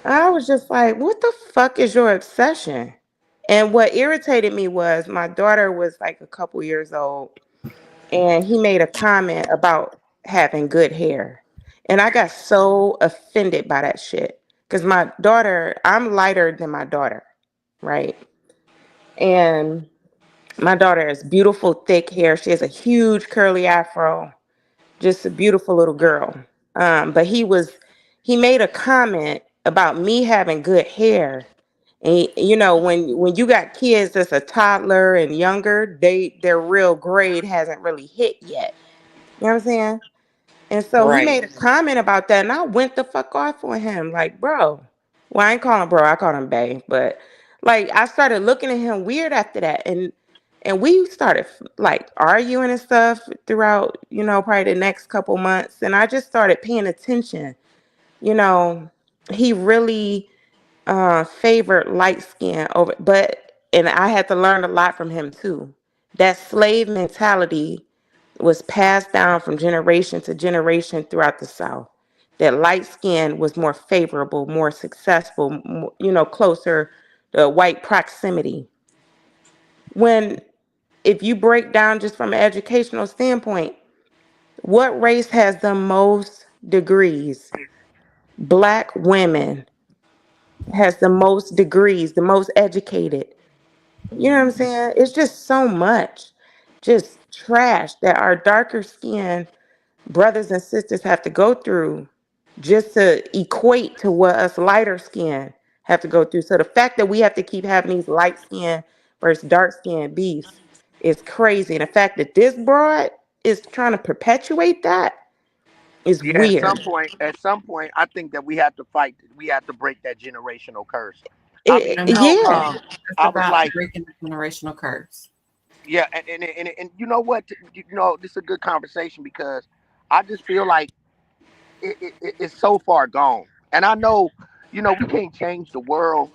I was just like, what the fuck is your obsession? And what irritated me was my daughter was like a couple years old, and he made a comment about having good hair. And I got so offended by that shit. Because my daughter, I'm lighter than my daughter, right? And my daughter has beautiful, thick hair. She has a huge curly afro, just a beautiful little girl. But he made a comment about me having good hair. And when you got kids that's a toddler and younger, their real grade hasn't really hit yet. You know what I'm saying? And so he right. made a comment about that, and I went the fuck off on him, like, bro. Well, I ain't call him bro, I called him bae, but like I started looking at him weird after that, and we started like arguing and stuff throughout, probably the next couple months, and I just started paying attention. You know, he really favored light skin over, and I had to learn a lot from him too. That slave mentality was passed down from generation to generation throughout the South. That light skin was more favorable, more successful, closer to white proximity. When, if you break down just from an educational standpoint, what race has the most degrees? Black women has the most degrees, the most educated. You know what I'm saying? It's just so much just trash that our darker skin brothers and sisters have to go through just to equate to what us lighter skin have to go through. So the fact that we have to keep having these light skin versus dark skin beefs is crazy. And the fact that this broad is trying to perpetuate that is Yeah, weird. at some point, I think that we have to fight. We have to break that generational curse. I mean, and Yeah. it's I was about like, breaking the generational curse. yeah, and you know what? This is a good conversation because I just feel like it's so far gone. And I know, we can't change the world,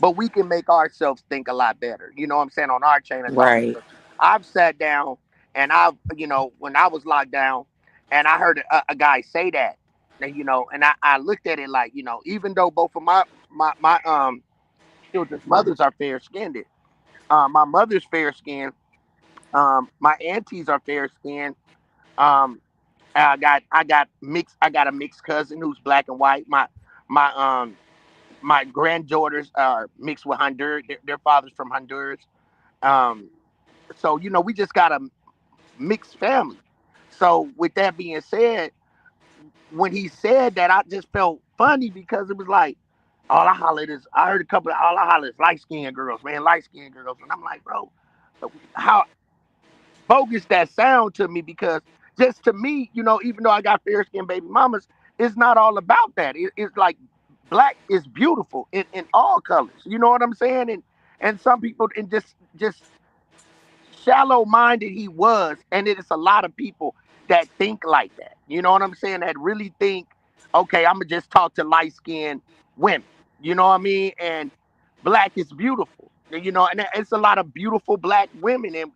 but we can make ourselves think a lot better. You know what I'm saying? On our chain of thought, Right. because I've sat down and when I was locked down, and I heard a guy say that, and I looked at it like, even though both of my children's mothers are fair skinned, my mother's fair skinned, my aunties are fair skinned. Um, I got a mixed cousin who's black and white. My my granddaughters are mixed with Honduras. Their father's from Honduras. Um, so we just got a mixed family. So with that being said, when he said that, I just felt funny because it was like, All I hollered is, I heard a couple of, all I hollered is light skinned girls, man, light skinned girls. And I'm like, bro, how bogus that sound to me, because just to me, even though I got fair skinned baby mamas, it's not all about that. It's like black is beautiful in all colors. You know what I'm saying? And some people, and just shallow minded he was, and it is a lot of people that think like that. You know what I'm saying? That really think, okay, I'm gonna just talk to light skinned women. You know what I mean? And black is beautiful. And it's a lot of beautiful black women. And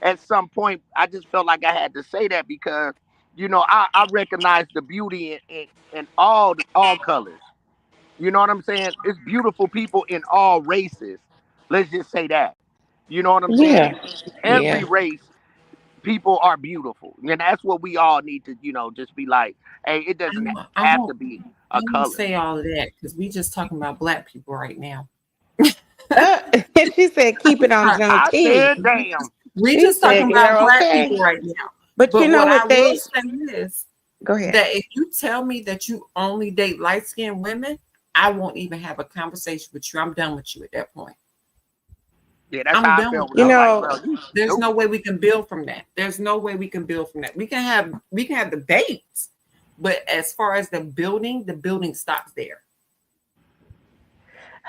at some point, I just felt like I had to say that because I recognize the beauty in all colors. You know what I'm saying? It's beautiful people in all races. Let's just say that. You know what I'm saying? Yeah. In every Yeah. race, people are beautiful. And that's what we all need to, just be like, hey, it doesn't I have to won't be I a won't color. say all of that because we just talking about black people right now. Uh, she said, keep it on I Juneteenth. said, damn. We She just talking said, about girl, black people okay. right now. But you But know what I what will they say is go ahead. that if you tell me that you only date light skinned women, I won't even have a conversation with you. I'm done with you at that point. Yeah, that's I'm how I done with felt when You I was you. like, know, bro, you There's no stupid. way we can build from that. There's no way we can build from that. We can have debates, but as far as the building stops there.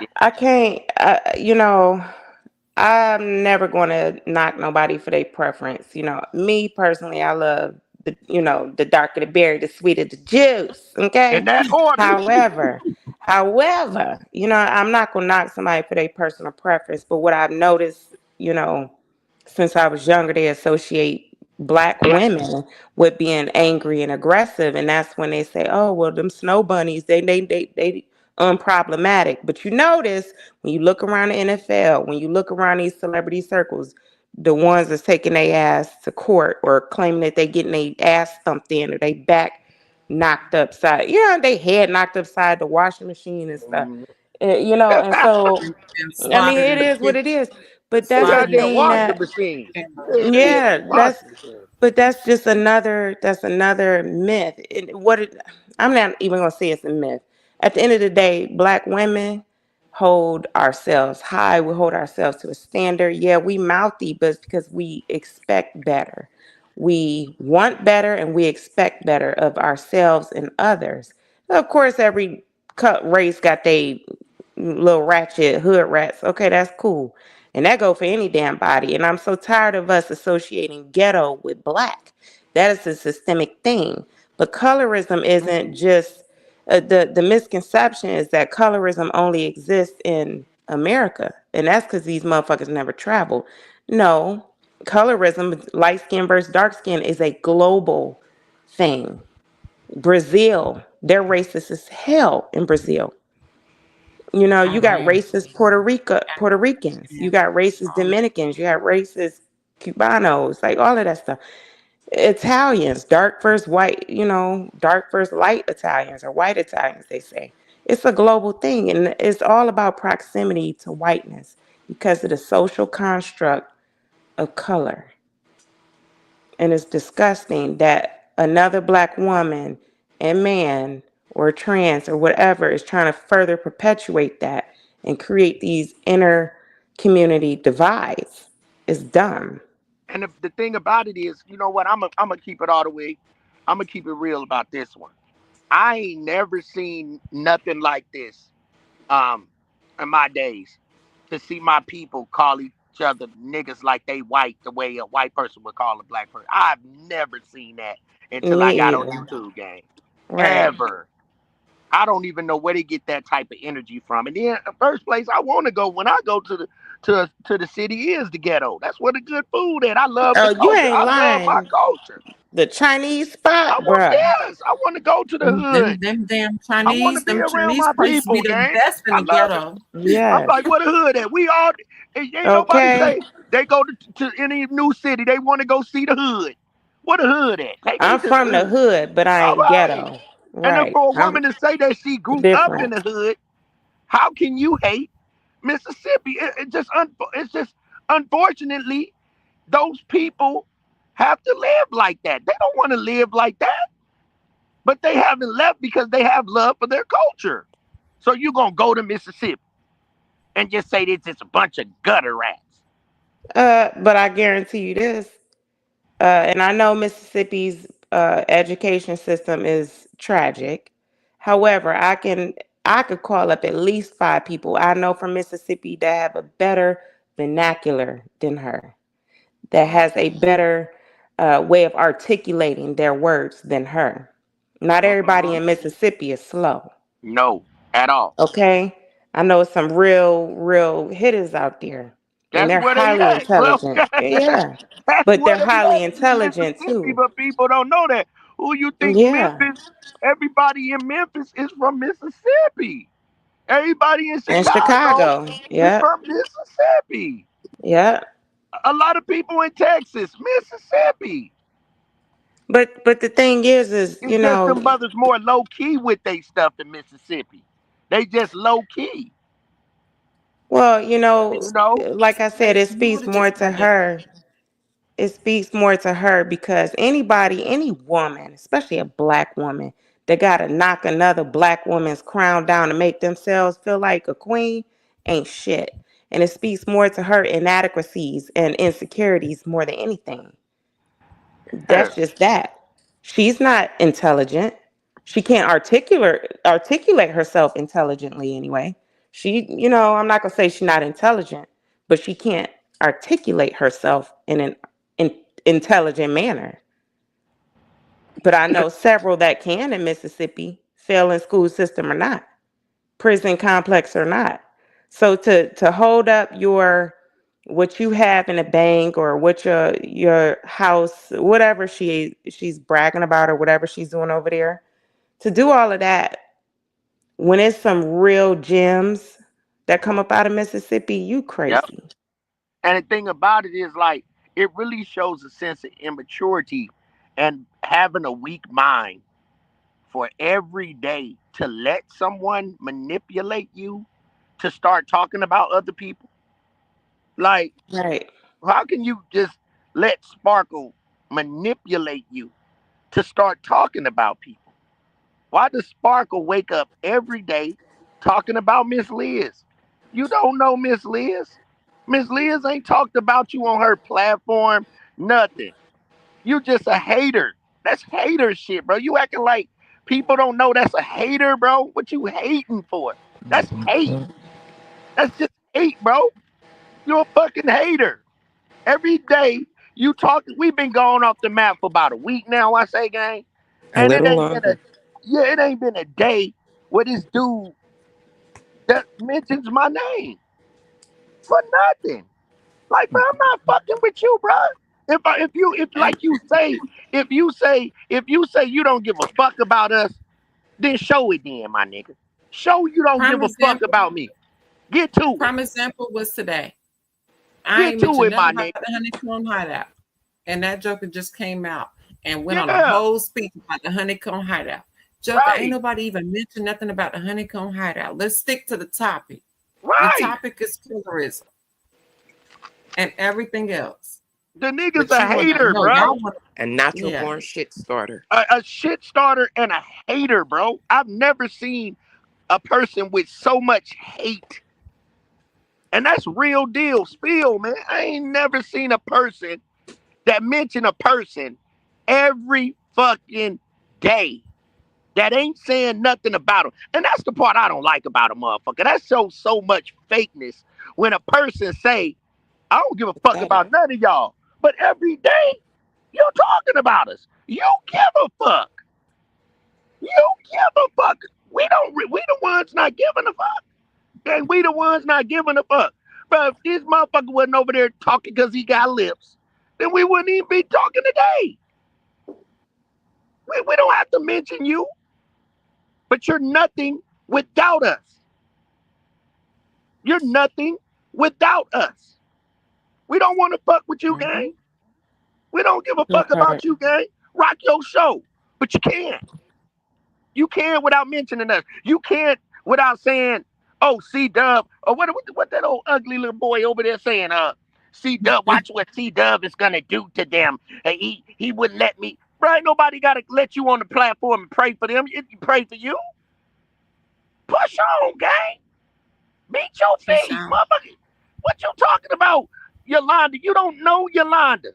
Yeah. I can't, I'm never going to knock nobody for their preference. Me personally, I love the darker the berry, the sweeter the juice. In Okay. that order. However, I'm not going to knock somebody for their personal preference. But what I've noticed, since I was younger, they associate black women with being angry and aggressive. And that's when they say, oh, well, them snow bunnies, they unproblematic. But you notice when you look around the NFL, when you look around these celebrity circles, the ones that's taking their ass to court or claiming that they getting their ass thumped in or they back knocked upside, they head knocked upside the washing machine and stuff. Mhm. And so And I mean slaughtered it in the is what kitchen, it is. But that They slaughtered got doesn't in the that mean washing that machine. kitchen. Yeah, it is. yeah, Washing machine. that's just another myth. I'm not even gonna say it's a myth. At the end of the day, black women hold ourselves high. We hold ourselves to a standard. Yeah, we mouthy, but it's because we expect better. We want better and we expect better of ourselves and others. Of course, every race got they little ratchet hood rats. Okay, that's cool. And that go for any damn body. And I'm so tired of us associating ghetto with black. That is a systemic thing. But colorism isn't just the misconception is that colorism only exists in America. And that's because these motherfuckers never traveled. No, colorism, light skin versus dark skin, is a global thing. Brazil, they're racist as hell in Brazil. You got Iran. racist Puerto Ricans, you got racist Dominicans, you got racist Cubanos, like all of that stuff. Italians, dark versus white, dark versus light Italians or white Italians, they say. It's a global thing, and it's all about proximity to whiteness because of the social construct of color. And it's disgusting that another black woman and man or trans or whatever is trying to further perpetuate that and create these inner community divides. It's dumb. And the thing about it is, you know what? I'm gonna keep it all the way. I'm gonna keep it real about this one. I ain't never seen nothing like this um in my days. To see my people call each other niggas like they white, the way a white person would call a black person. I've never seen that until I Me got on either. YouTube game. Right. Ever. I don't even know where they get that type of energy from. And then, the first place I want to go when I go to the city is the ghetto. That's where the good food at. I love the Oh, you culture. ain't I love my lying. culture. The Chinese I spot, want bruh. yes. I want to go to the Them, hood. them damn I want to Chinese, be them around Chinese my places be people, the gang. best in I the love it. ghetto. I'm Yes. like, where the hood at? We all ain't nobody Okay. say they go to any new city. They want to go see the hood. Where the hood at? Take me I'm to the from the hood. hood, but I All ain't right. ghetto. And then Right. for a I'm woman to say that she grew up in different. the hood, how can you hate Mississippi? It's just unfortunately those people have to live like that. They don't want to live like that, but they haven't left because they have love for their culture. So you gonna go to Mississippi and just say this is a bunch of gutter rats? But I guarantee you this, and I know Mississippi's education system is tragic. However, I could call up at least 5 people I know from Mississippi that have a better vernacular than her, that has a better way of articulating their words than her. Not everybody in Mississippi is slow. No, at all. Okay, I know some real hitters out there, and That's they're where they highly at, bro. intelligent. Yeah, That's but where they're they highly at in intelligent Mississippi, too. but people don't know that. Who you think Yeah, Memphis? Everybody in Memphis is from Mississippi. Everybody in in Chicago Chicago. is Yep, from Mississippi. yep. A lot of people in Texas, Mississippi. But the thing is, It's just them brothers more low key with they stuff in Mississippi. They just low key, well, you know. like I said, it You would speaks have just more to had to. her. It speaks more to her because any woman, especially a black woman, that gotta knock another black woman's crown down to make themselves feel like a queen ain't shit. And it speaks more to her inadequacies and insecurities more than anything. Yeah. That's just that. She's not intelligent. She can't articulate herself intelligently anyway. I'm not gonna say she's not intelligent, but she can't articulate herself in an intelligent manner. But I know several that can in Mississippi, failing school system or not, prison complex or not. So to hold up your what you have in a bank or what your house, whatever she's bragging about or whatever she's doing over there, to do all of that when it's some real gems that come up out of Mississippi, you Yep. crazy. And the thing about it is, like, it really shows a sense of immaturity and having a weak mind for every day to let someone manipulate you to start talking about other people. Like, Right. how can you just let Sparkle manipulate you to start talking about people? Why does Sparkle wake up every day talking about Miss Liz? You don't know Miss Liz. Miss Liz ain't talked about you on her platform, nothing. You just a hater. That's hater shit, bro. You acting like people don't know that's a hater, bro. What you hating for? That's hate. That's just hate, bro. You're a fucking hater. Every day you talk, we've been going off the map for about a week now, I say, gang. A And it little ain't been a longer. yeah, it ain't been a day where this dude that mentions my name for nothing. Like, bro, I'm not fucking with you, bro. If And like you say, if you say you don't give a fuck about us, then show it then, my nigga. Show you don't give prime a fuck example, about me. Get to it. prime example was today. I Get ain't to mentioned it, nothing my about nigga. the honeycomb hideout. And that Joker just came out and went on a Yeah, whole speech about the honeycomb hideout. Joker, ain't right, nobody even mentioned nothing about the honeycomb hideout. Let's stick to the topic. The right. topic is colorism and everything else. The nigga's But a you want to hater, know, bro. y'all want A natural yeah. born shit starter. A shit starter and a hater, bro. I've never seen a person with so much hate. And that's real deal spill, man. I ain't never seen a person that mention a person every fucking day that ain't saying nothing about them. And that's the part I don't like about a motherfucker. That shows so much fakeness when a person say, I don't give a fuck Pathetic. about none of y'all. But every day, you're talking about us. You give a fuck. You give a fuck. We don't. We the ones not giving a fuck. And we the ones not giving a fuck. But if this motherfucker wasn't over there talking because he got lips, then we wouldn't even be talking today. We don't have to mention you, but you're nothing without us. You're nothing without us. We don't want to fuck with you, gang. Hmm. We don't give a That fuck about part. you, gang. Rock your show. But you can't. You can't without mentioning us. You can't without saying, oh, C Dub, or what that old ugly little boy over there saying, C Dub, watch what C Dub is gonna do to them. He wouldn't let me. Right? Nobody gotta let you on the platform and pray for them. If you pray for you, Push on, gang. Meet your Push face, on. motherfucker. What you talking about, Yolanda? You don't know Yolanda.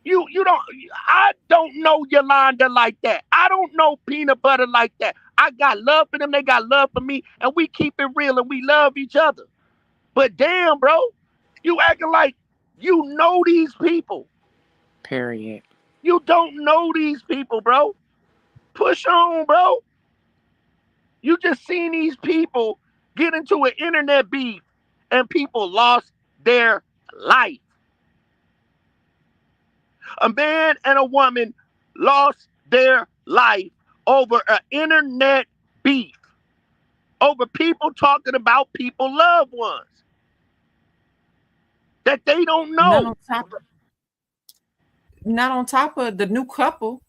You don't. I don't know Yolanda like that. I don't know Peanut Butter like that. I got love for them. They got love for me, and we keep it real and we love each other. But damn, bro, you acting like you know these people. Period. You don't know these people, bro. Push on, bro. You just seen these people get into an internet beef and people lost their life. A man and a woman lost their life over an internet beef, over people talking about people loved ones that they don't Not know. on top of the new couple.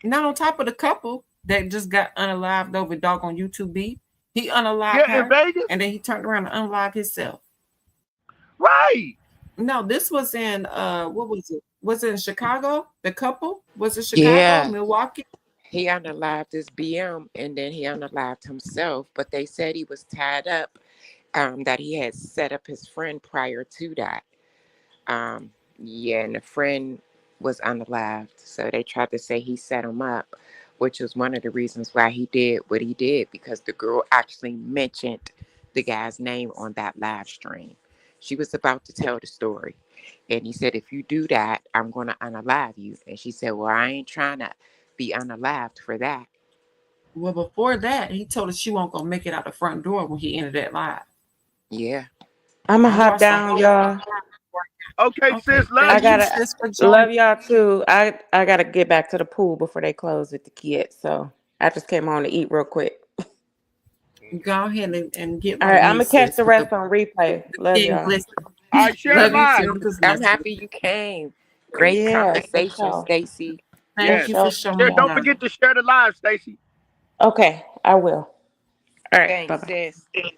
Not on top of the couple that just got unalived over dog on YouTube beef. He unalived Yeah, in her, Vegas, and then he turned around and unalived himself. right? No, this was in what was it? Was it in Chicago? The couple? Was it Chicago, Yeah. Milwaukee? He unalived his BM and then he unalived himself. But they said he was tied up, that he had set up his friend prior to that. Yeah, and the friend was unalived. So they tried to say he set him up, which was one of the reasons why he did what he did, because the girl actually mentioned the guy's name on that live stream. She was about to tell the story. And he said, if you do that, I'm going to unalive you. And she said, well, I ain't trying to be unalived for that. Well, before that, he told us she won't gonna make it out the front door when he ended that live. Yeah. I'ma I hop watched the down, whole. y'all. Okay, Okay, sis, love I thank you. you, gotta sis, for joining. love y'all too. I gotta get back to the pool before they close with the kids. So I just came on to eat real quick. Go ahead and get All like right, I'm me, gonna catch sis, the with the rest on replay. Love skin y'all. glistening. All right, share the Love you Me live. too. too. Because I'm listen, happy you came. Great Yeah, for conversation, sure. Stacy. For thank Yes. you for sure, for showing sure. Don't love. forget to share the live, Stacy. Okay, I will. All right, bye Thanks, bye. sis. And,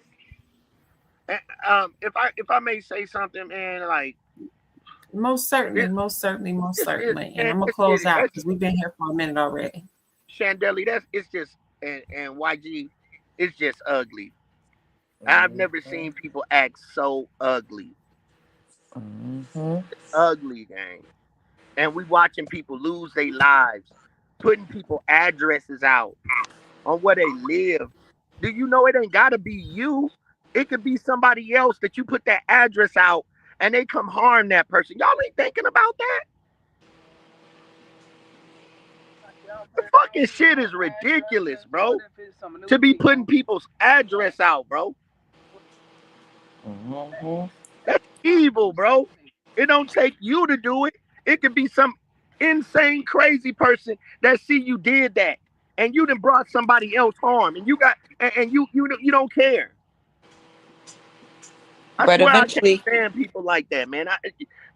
if I may say something, man, like Most certainly, this, most certainly, most this is, certainly. And man, I'm gonna this close is out that's because we've been here for a minute already. Chandeli. That's it's just and YG, it's just ugly. I've never Mm-hmm. seen people act so ugly, Mm-hmm. ugly, gang. And we watching people lose their lives, putting people addresses out on where they live. Do you know it ain't gotta be you? It could be somebody else that you put that address out and they come harm that person. Y'all ain't thinking about that? The fucking shit is ridiculous, bro. To be putting people's address out, bro. Mm-hmm. That's evil, bro. It don't take you to do it. It could be some insane, crazy person that see you did that, and you done brought somebody else harm, and you don't care. I But swear I can't eventually, stand people like that, man.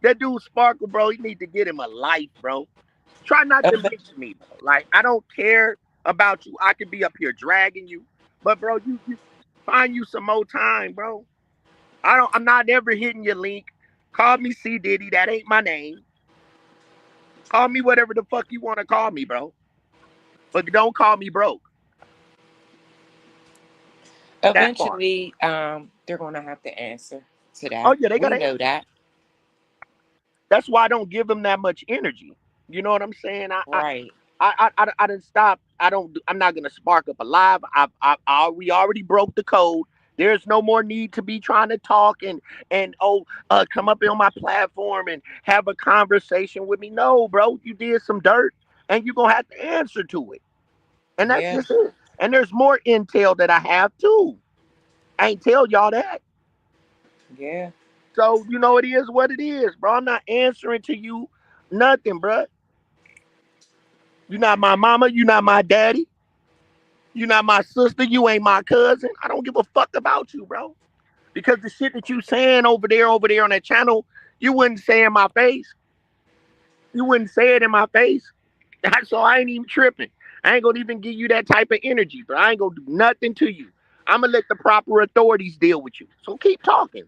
That dude Sparkle, bro. You need to get him a life, bro. Try not to ev- mention me, bro. Like I don't care about you. I could be up here dragging you, but bro, you find you some more time, bro. I'm not ever hitting your link. Call me C Diddy. That ain't my name. Call me whatever the fuck you want to call me, bro. But don't call me broke. That part. eventually, they're gonna have to answer to Oh that. yeah, they We gotta know answer. that, That's why I don't give them that much energy. You know what I'm saying? right? I didn't stop. I'm not gonna spark up a live. We already broke the code. There's no more need to be trying to talk and come up on my platform and have a conversation with me. No, bro, you did some dirt and you're gonna have to answer to it. And that's Yeah, just it. And there's more intel that I have too. I ain't tell y'all that. yeah. So you know it is what it is, bro. I'm not answering to you nothing, bro. You're not my mama. You're not my daddy. You're not my sister. You ain't my cousin. I don't give a fuck about you, bro. Because the shit that you saying over there on that channel, you wouldn't say in my face. You wouldn't say it in my face. So I ain't even tripping. I ain't gonna even give you that type of energy, bro. I ain't gonna do nothing to you. I'm gonna let the proper authorities deal with you. So keep talking.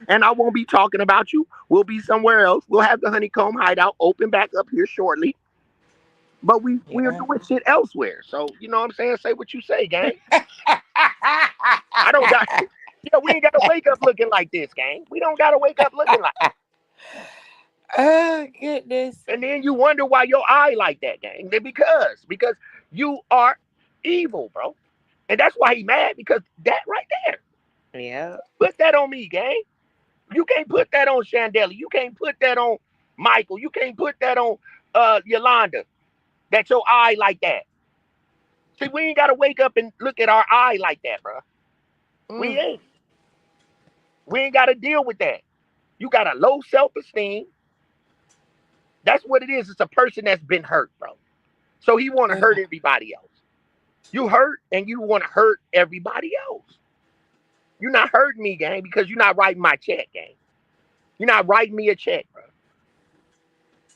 And I won't be talking about you. We'll be somewhere else. We'll have the Honeycomb Hideout open back up here shortly. but we're Yeah. doing shit elsewhere. So you know what I'm saying? Say what you say, gang. I don't got. Yeah, we ain't got to wake up looking like this, gang. We don't got to wake up looking like. Oh goodness. And then you wonder why your eye like that, gang. Because you are evil, bro. And that's why he mad, because that right there. Yeah. Put that on me, gang. You can't put that on Chandela. You can't put that on Michael. You can't put that on Yolanda. That your eye like that. See, we ain't gotta wake up and look at our eye like that, bro. We ain't. We ain't gotta deal with that. You got a low self-esteem. That's what it is. It's a person that's been hurt, bro. So he want to hurt everybody else. You hurt and you want to hurt everybody else. You're not hurting me, gang, because you're not writing my check, gang. You're not writing me a check, bro.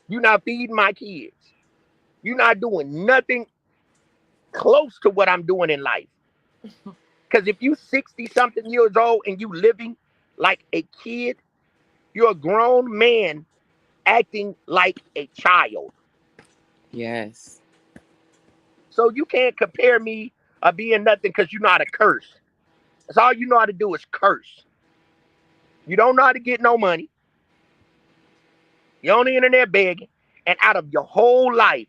You're not feeding my kids. You're not doing nothing close to what I'm doing in life. Because if you 60-something years old and you living like a kid, you're a grown man acting like a child. Yes. So you can't compare me being nothing because you know how to curse. That's all you know how to do is curse. You don't know how to get no money. You're on the internet begging. And out of your whole life,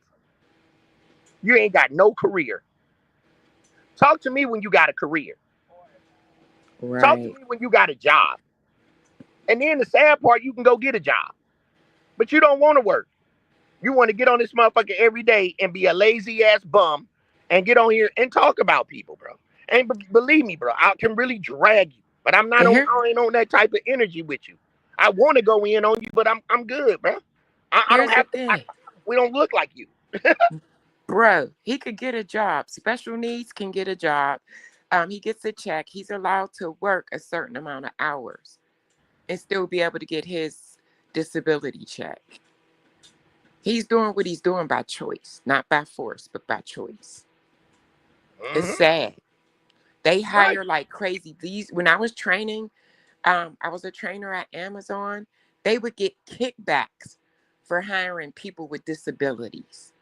you ain't got no career. Talk to me when you got a career. Right. Talk to me when you got a job. And then the sad part, you can go get a job. But you don't want to work. You want to get on this motherfucker every day and be a lazy ass bum and get on here and talk about people, bro. And believe me, bro, I can really drag you. But I'm not on, I ain't on that type of energy with you. I want to go in on you, but I'm good, bro. I don't have to. We don't look like you. Bro, he could get a job. Special needs can get a job. He gets a check. He's allowed to work a certain amount of hours and still be able to get his disability check. He's doing what he's doing by choice, not by force, but by choice. It's sad. They hire like crazy. When I was training, I was a trainer at Amazon. They would get kickbacks for hiring people with disabilities.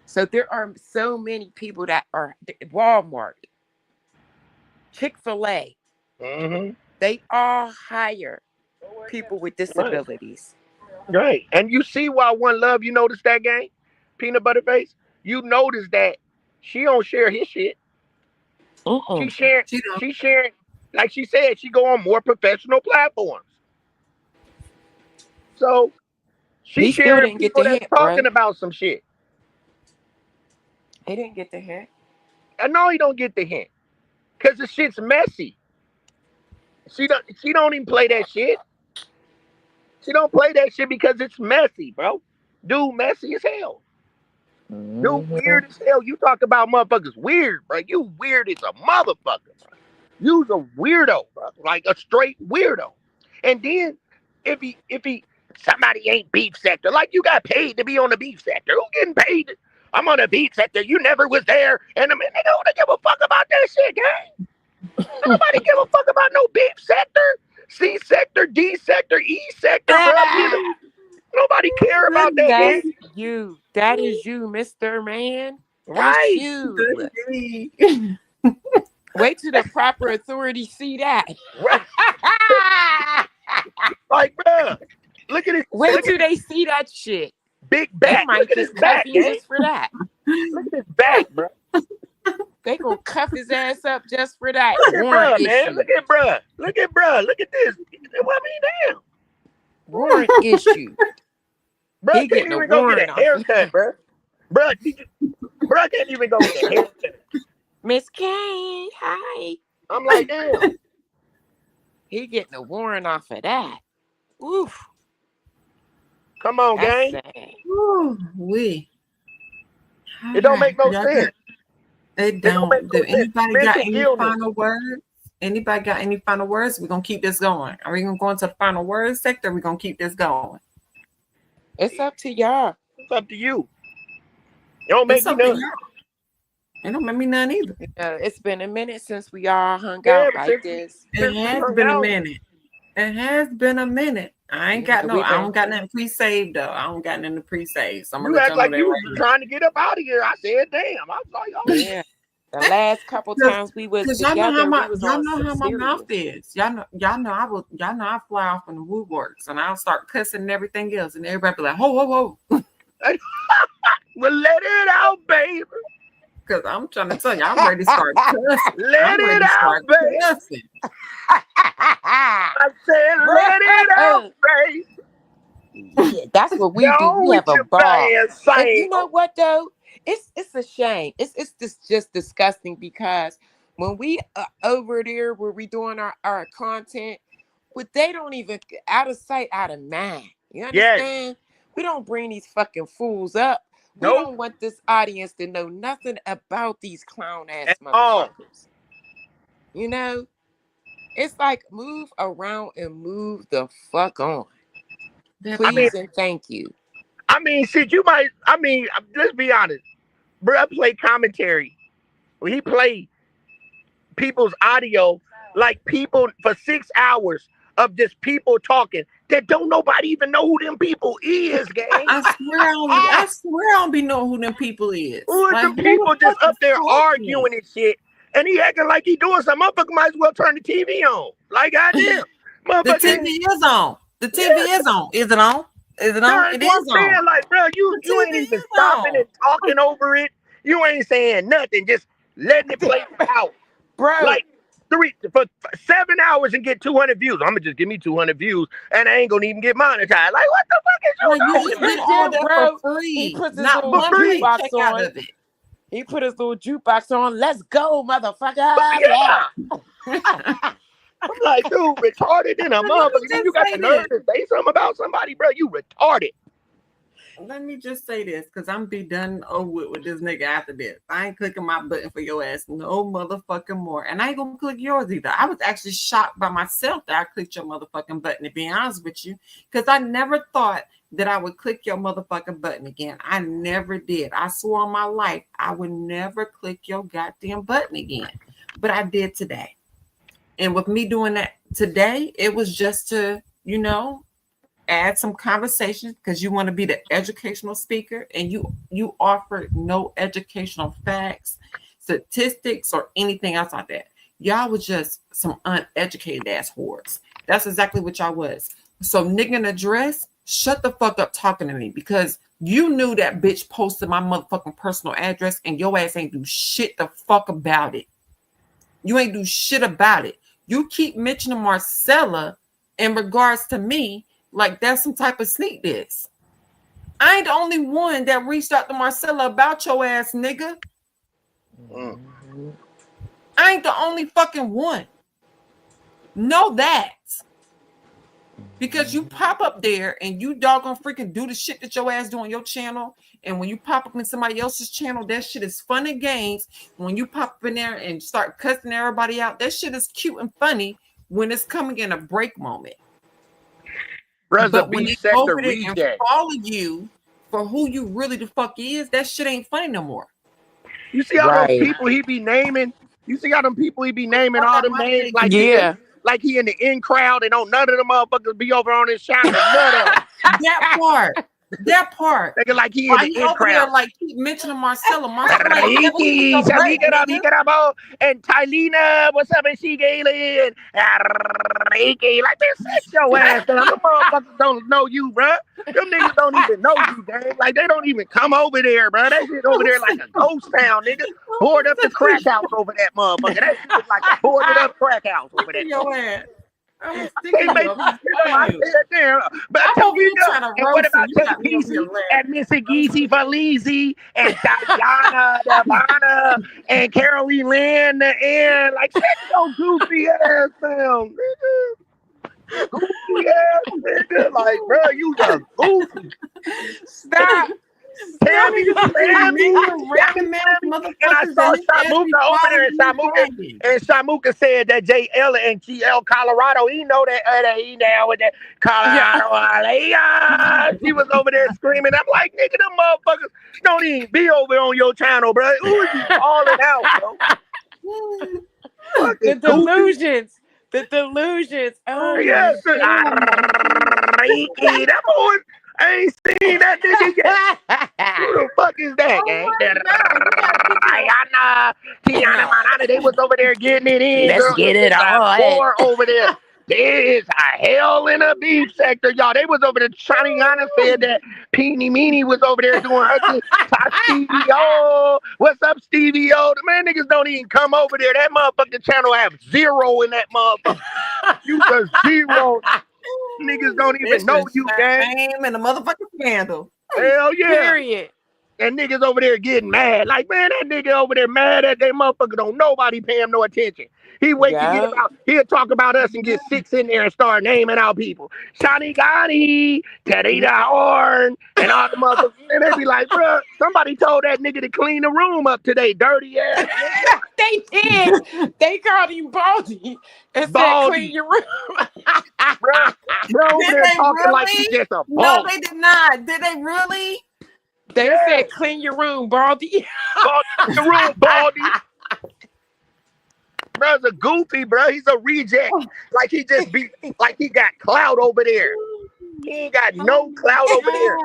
So there are so many people that are Walmart, Chick-fil-A. They all hire people with disabilities. Right. And you see why One Love, you notice that, gang? Peanut Butter Face? You notice that she don't share his shit. She's sharing, like she said, she go on more professional platforms. So she's sharing people that's talking about some shit. He didn't get the hint. I know he don't get the hint. Because the shit's messy. She don't even play that shit. She don't play that shit because it's messy, bro. Dude, messy as hell. Dude, weird as hell. You talk about motherfuckers weird, bro. You weird as a motherfucker, bro. You's a weirdo, bro. Like a straight weirdo. And then if he somebody ain't beef sector, like you got paid to be on the beef sector. Who getting paid? I'm on the beef sector. You never was there. And I mean, they don't give a fuck about that shit, gang. Nobody give a fuck about no beef sector. C sector, D sector, E sector, bro. Nobody care about that. That's you. That is you, Mr. Man. That's Right. you. Wait till the proper authority see that. Right. Like, bro, look at it. Wait till they see that shit. Big back. They might just cuff him just for that. Look at his back, bro. They gonna cuff his ass up just for that. Look at bruh, man. Look at bruh. Look at bruh. Look at this. What I mean, damn. Warrant issued. Bruh can't even go get a haircut, bruh. Bruh can't even go get a haircut. Miss Kane, hi. I'm like, damn. He getting a warrant off of that. Oof. Come on, gang. Ooh, it don't make no sense. It don't. Do anybody got any final words? Anybody got any final words? We're gonna keep this going. Are we gonna go into the final words sector? We're gonna keep this going. It's up to y'all. It's up to you. It don't make me none. It don't make me none either. It's been a minute since we all hung out like this. It has been a minute. It has been a minute. I ain't got no. I don't got nothing pre-saved though. I don't got nothing pre-saved. So I'm gonna You let act y'all know like that you right was trying to get up out of here. I said, damn. I was like, oh. Yeah. The last couple times we was y'all know together, how we was y'all on know some how my mouth serious. is. Y'all know I fly off in the woo works and I'll start cussing and everything else, and everybody be like, whoa. Well, let it out, baby. Because I'm trying to tell you, I'm ready to start cussing. Let I'm ready it to out, start baby. cussing. I said, let it out, baby. Yeah, that's what we Go do. We with have a your ball. bad And you know sound. what though? It's a shame. It's just disgusting because when we over there where we doing our content, but they don't even out of sight, out of mind. You Yes. understand? We don't bring these fucking fools up. We Nope. don't want this audience to know nothing about these clown ass At all. motherfuckers. You know? It's like move around and move the fuck on. Please and thank you. I mean, shit, you might. I mean, let's be honest. Bruh play commentary. He play people's audio like people for 6 hours of just people talking that don't nobody even know who them people is, gang. I swear I don't be know who them people is. Who is Like, them who people the just fuck up is there talking? arguing and shit? And he acting like he doing something. Motherfucker might as well turn the TV on. Like, goddamn. The Motherfucker. TV is on. The TV is on. Is it on? Is it on? Nah, It what I'm is saying, on. like, bro, The you ain't TV even is stopping on. and talking over it. You ain't saying nothing. Just letting it play out. Bro. Like, for 7 hours and get 200 views. I'm gonna just give me 200 views and I ain't gonna even get monetized. Like, what the fuck is you Like, you doing? get all that bro. for free. He puts his Not little one jukebox paycheck on. out of it. He put his little jukebox on. Let's go, motherfucker. Yeah. I'm like, dude, retarded in a motherfucker. Then you got the nerve to say something about somebody, bro. You retarded. Let me just say this, because I'm be done over with this nigga after this. I ain't clicking my button for your ass no motherfucking more. And I ain't gonna click yours either. I was actually shocked by myself that I clicked your motherfucking button, to be honest with you. Because I never thought that I would click your motherfucking button again. I never did. I swore on my life I would never click your goddamn button again. But I did today. And with me doing that today, it was just to, add some conversation, because you want to be the educational speaker, and you offer no educational facts, statistics, or anything else like that. Y'all was just some uneducated ass whores. That's exactly what y'all was. So nigga in a dress, shut the fuck up talking to me, because you knew that bitch posted my motherfucking personal address and your ass ain't do shit the fuck about it. You ain't do shit about it. You keep mentioning Marcella in regards to me like that's some type of sneak diss. I ain't the only one that reached out to Marcella about your ass, nigga. I ain't the only fucking one. Know that. Because you pop up there and you doggone freaking do the shit that your ass do on your channel. And when you pop up in somebody else's channel, that shit is fun and games. When you pop up in there and start cussing everybody out, that shit is cute and funny when it's coming in a break moment. But when they go over there and follow you for who you really the fuck is, that shit ain't funny no more. You see how those people he be naming? You see how them people he be naming all them names like like he in the in crowd and don't none of them motherfuckers be over on his channel. None of them. That part. Nigga, like he in the in crowd. Like keep mentioning Marcella. Ricky, and Tylena, what's up? And she Galen. Ricky, like man, sit your ass down. Them motherfuckers don't know you, bro. Them niggas don't even know you, gang. Like they don't even come over there, bro. That shit over there like a ghost town, nigga. Board up the crack house over that motherfucker. That shit is like a boarded up crack house over there. Your ass. I'm But I tell you, and what about Geesey and Missy Geesey Felizi and Diana Devana and Carolee Lynn and like shut your goofy ass down, nigga. Goofy ass nigga, like bro, you the goofy. Stop. Sammy, and I saw Shamuka over there, and Shamuka said that JL and GL Colorado, he know that he down with that Colorado. She was over there screaming. I'm like, nigga, them motherfuckers don't even be over on your channel, bro. Who is you calling out, bro? The delusions. Oh, yes. Freaky. That boy, I ain't seen that nigga yet. Who the fuck is that, Oh gang? my God, Tiana, Manana, they was over there getting it in, Let's girl. get it It's a on. war over there. There's a hell in a beef sector, y'all. They was over there. Shaniana said that Peeny Meeny was over there doing her thing. Stevie O, what's up, Stevie O? The man niggas don't even come over there. That motherfucking channel have 0 in that motherfucker. You a 0. Niggas don't even It's know just you, gang. shame and a motherfucking scandal. Hell yeah. Period. And niggas over there getting mad. Like, man, that nigga over there mad at that motherfucker. Don't nobody pay him no attention. Yeah. He'll talk about us and get 6 in there and start naming out people. Shani Gotti, Teddy the Horn, and all the motherfuckers. And they be like, bro, somebody told that nigga to clean the room up today, dirty ass. They did. They called him Baldy and said, Baldy. clean your room. Bro over Did there they talking like really? he's just a No, ball. they did not. Did they really? They Yeah. said, clean your room, Baldy. Baldy, the room, Baldy. Bro's a goofy, bro. He's a reject. Like he got clout over there. He ain't got no clout over there.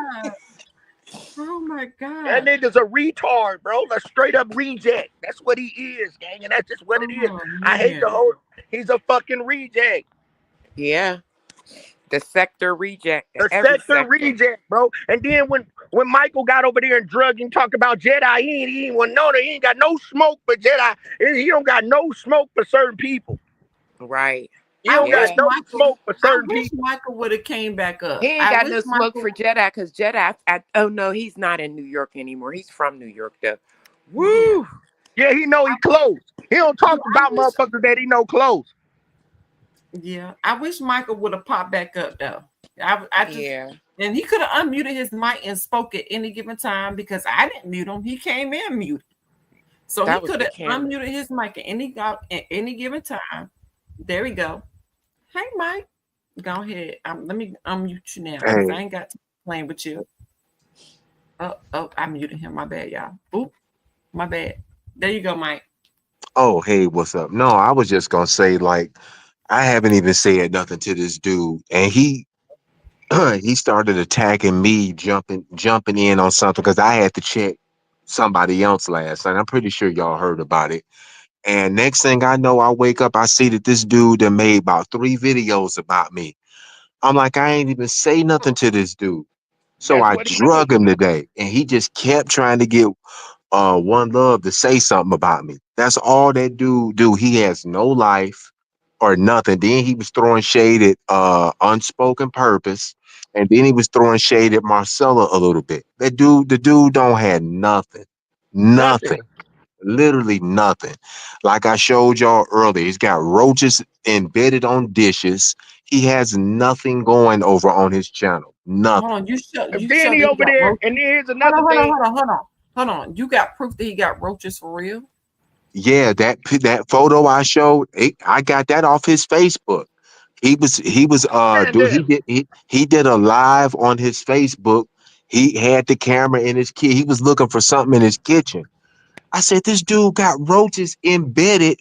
Oh my That God. nigga's a retard, bro. A straight up reject. That's what he is, gang. And that's just what it is. Oh, I hate the man. whole. He's a fucking reject. Yeah. The sector reject. A Every sector reject, bro. And then when Michael got over there and drug and talked about Jedi, he ain't want no. He ain't got no smoke for Jedi. He don't got no smoke for certain people. Right. He don't got no smoke for certain I wish people. Michael would have came back up. He ain't I got wish no smoke Michael- for Jedi because Jedi. Oh no, he's not in New York anymore. He's from New York though. Woo! Yeah, he know he close. He don't talk about motherfuckers that he know close. Yeah, I wish Michael would have popped back up though. I just, and he could have unmuted his mic and spoke at any given time because I didn't mute him. He came in muted, so That he was could have the camera. unmuted his mic at any given time. There we go. Hey, Mike, go ahead. Let me unmute you now because I ain't got to playing with you. Oh, I muted him. My bad, y'all. Oop, my bad. There you go, Mike. Oh, hey, what's up? No, I was just gonna say, like, I haven't even said nothing to this dude, and he started attacking me, jumping in on something because I had to check somebody else last night. I'm pretty sure y'all heard about it. And next thing I know, I wake up, I see that this dude that made about 3 videos about me. I'm like, I ain't even say nothing to this dude. So I drug him today, and he just kept trying to get One Love to say something about me. That's all that dude do. He has no life or nothing. Then he was throwing shade at Unspoken Purpose, and then he was throwing shade at Marcella a little bit. The dude don't have nothing. Nothing. Literally nothing. Like I showed y'all earlier, he's got roaches embedded on dishes. He has nothing going over on his channel. Nothing. Hold on, you showed Danny over there, roaches. and here's another thing. Hold on. You got proof that he got roaches for real? Yeah, that photo I showed, I got that off his Facebook. He did a live on his Facebook. He had the camera in his he was looking for something in his kitchen. I said, this dude got roaches embedded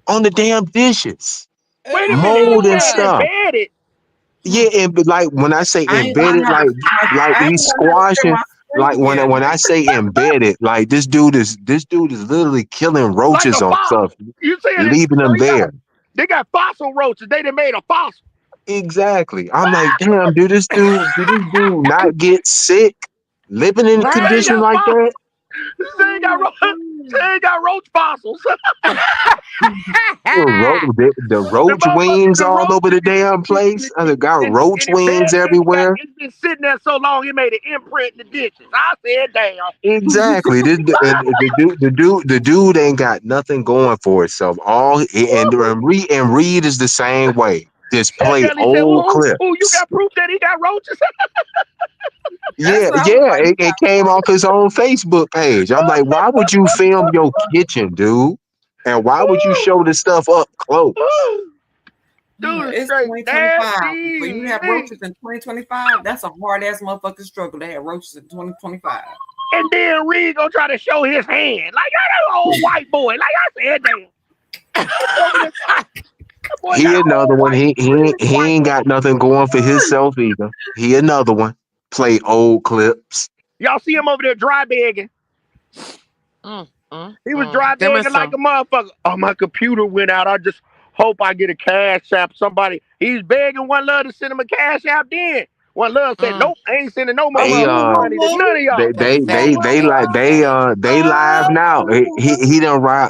on the damn dishes. Wait a minute, Mold and stuff. embedded. Yeah, and like when I say embedded, like he's squashing. Like when I say embedded, like this dude is literally killing roaches on stuff, You saying leaving them there. They got fossil roaches. They done made a fossil. Exactly. I'm like, damn, did this dude not get sick living in a condition like that? They got roach fossils. The roach wings all over the damn place. I got roach wings everywhere. It's been sitting there so long, it made an imprint in the dishes. I said, damn. Exactly. The dude ain't got nothing going for itself. And Reed is the same way. Just play old clips. Oh, you got proof that he got roaches? Yeah, it came off his own Facebook page. I'm like, why would you film your kitchen, dude? And why would you show this stuff up close? Dude, it's 2025. When you have roaches in 2025, that's a hard ass motherfucking struggle to have roaches in 2025. And then Reed gonna try to show his hand. Like, I that old white boy. Like I said, damn. That boy He got a another whole one. white He ain't got nothing going for himself either. He another one. Play old clips. Y'all see him over there dry begging. He was dry Them are begging like a some. motherfucker. Oh, my computer went out. I just hope I get a cash app. Somebody, he's begging One Love to send him a cash app then. One Love said, Mm, nope, I ain't sending no more They motherfucking money to none of y'all. pathetic. they live now.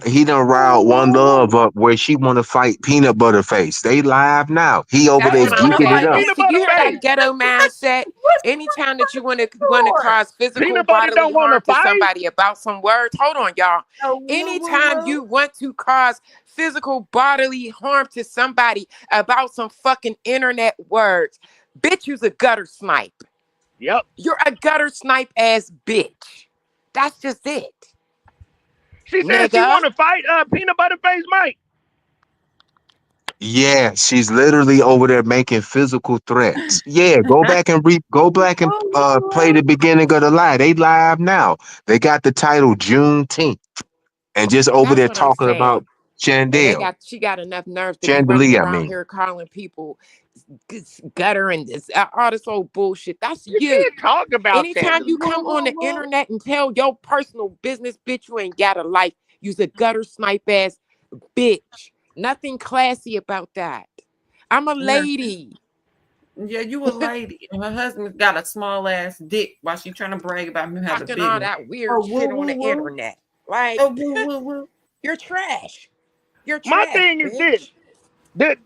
He done One Love up where she want to fight Peanut Butter Face. They live now. He over That's there what I'm geeking it saying. up. You Peanut see, you butter hear that face. ghetto mindset? Anytime that you want to cause physical Peanut butter bodily don't want to harm to fight. somebody about some words, hold on, y'all. Anytime you want to cause physical bodily harm to somebody about some fucking internet words, bitch, you's a gutter snipe. Yep. You're a gutter snipe ass bitch. That's just it, She said she nigga. want to fight Peanut Butter Face Mike. Yeah, she's literally over there making physical threats. Yeah, go back and play the beginning of the lie. They live now. They got the title Juneteenth and just over That's there what I'm talking about saying. And Chandel. she got enough nerves to be running Chandelier, I around mean. here calling people gutter and this, all this old bullshit. That's You you. can't talk about Anytime Chandler. you come on the internet and tell your personal business, bitch, you ain't got a life. You's a gutter snipe ass bitch. Nothing classy about that. I'm a lady. Yeah, you a lady, and her husband got a small ass dick while she trying to brag about him having a Talking big all one. that Oh, weird woo, shit on woo, the woo. internet. Like, Oh, woo, woo, woo. you're trash. You're My trash, thing is this. bitch.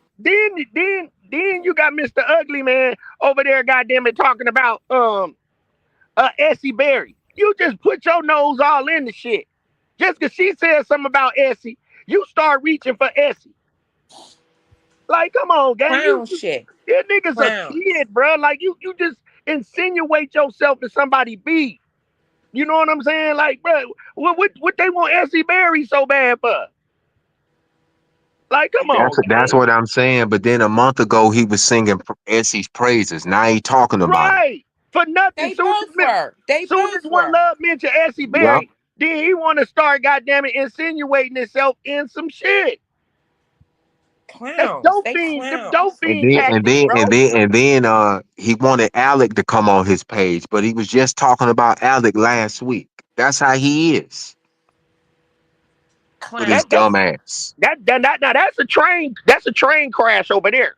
Then you got Mr. Ugly Man over there, goddamn it, talking about Essie Berry. You just put your nose all in the shit. Just because she said something about Essie, you start reaching for Essie. Like, come on, gang. Clown shit. That nigga's a Clowns. kid, bro. Like, you just insinuate yourself to somebody beef. You know what I'm saying? Like, bro, what they want Essie Berry so bad for? Like, come on, That's gang. what I'm saying. But then a month ago he was singing Essie's praises. Now he talking about it. Right. For nothing. They both were. They Soon as both One were. Love mentioned Essie Yep. Berry, then he want to start, goddamn it, insinuating himself in some shit. That's Clowns. They them clowns. dope And fiend then and tactics, then bro. and then and then he wanted Alec to come on his page, but he was just talking about Alec last week. That's how he is with his That Clowns. that dumb ass. now that's a train crash over there.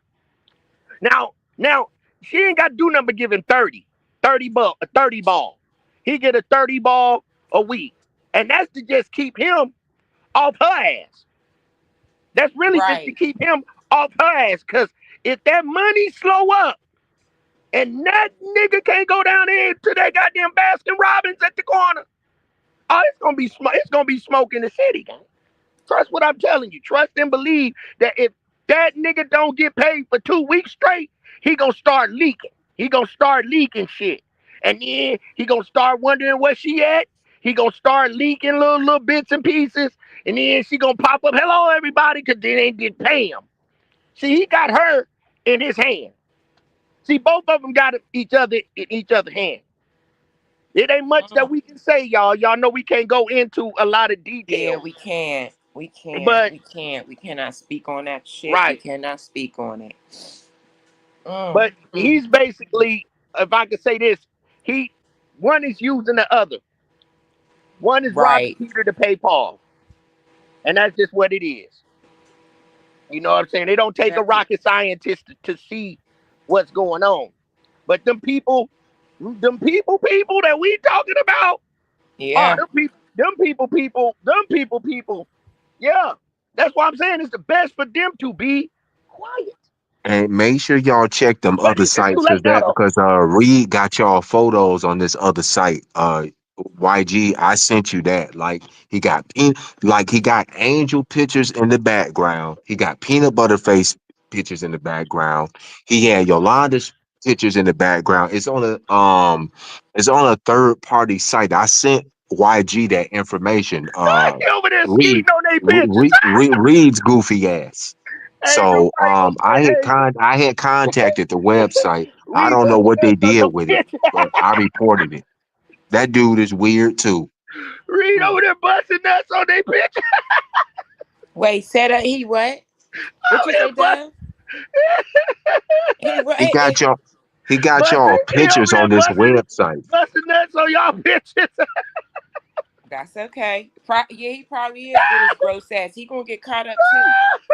Now she ain't got to do nothing but give him 30 ball, a 30 ball. He get a 30 ball a week. And that's to just keep him off her ass. That's really just to Right. keep him off her ass. Cause if that money slow up and that nigga can't go down there to that goddamn Baskin Robbins at the corner, oh, it's gonna be smoke in the city, gang. Trust what I'm telling you. Trust and believe that if that nigga don't get paid for 2 weeks straight, he gonna start leaking. He gonna start leaking shit. And then he gonna start wondering where she at. He gonna start leaking little bits and pieces. And then she gonna pop up, hello everybody, cause they ain't get pay him. See, he got her in his hand. See, both of them got each other in each other's hand. It ain't much that Mm. we can say, y'all. Y'all know we can't go into a lot of Yeah, details. we can't. We can't. But We can't. We cannot speak on that shit. We right. cannot speak on it. But Mm. he's basically, if I could say this, he one is using the other. One is robbing Right. Peter to pay Paul, and that's just what it is. You know what I'm saying? They don't take a That- rocket scientist to see what's going on. But them people that we talking about, oh, Yeah. them people. Yeah, that's why I'm saying it's the best for them to be quiet. And make sure y'all check them But other it's too sites late now, though. because Reed got y'all photos on this other site. YG, I sent you that. Like he got angel pictures in the background. He got peanut butter face pictures in the background. He had Yolanda's pictures in the background. It's on a third party site. I sent YG that information. He over there Reed skeeting on their pictures. Reed's goofy ass. Ain't So nobody over there. I had contacted the website. I Read don't know over what there they so did no with it, bitch. but I reported it. That dude is weird too. Read Mm. over there busting nuts on their picture. Wait, said he what? What you say, But Dad? He got y'all. He got but y'all he over pictures there on this website. busting nuts on y'all bitches. That's okay. Yeah, he probably is with his gross ass. He gonna get caught up too.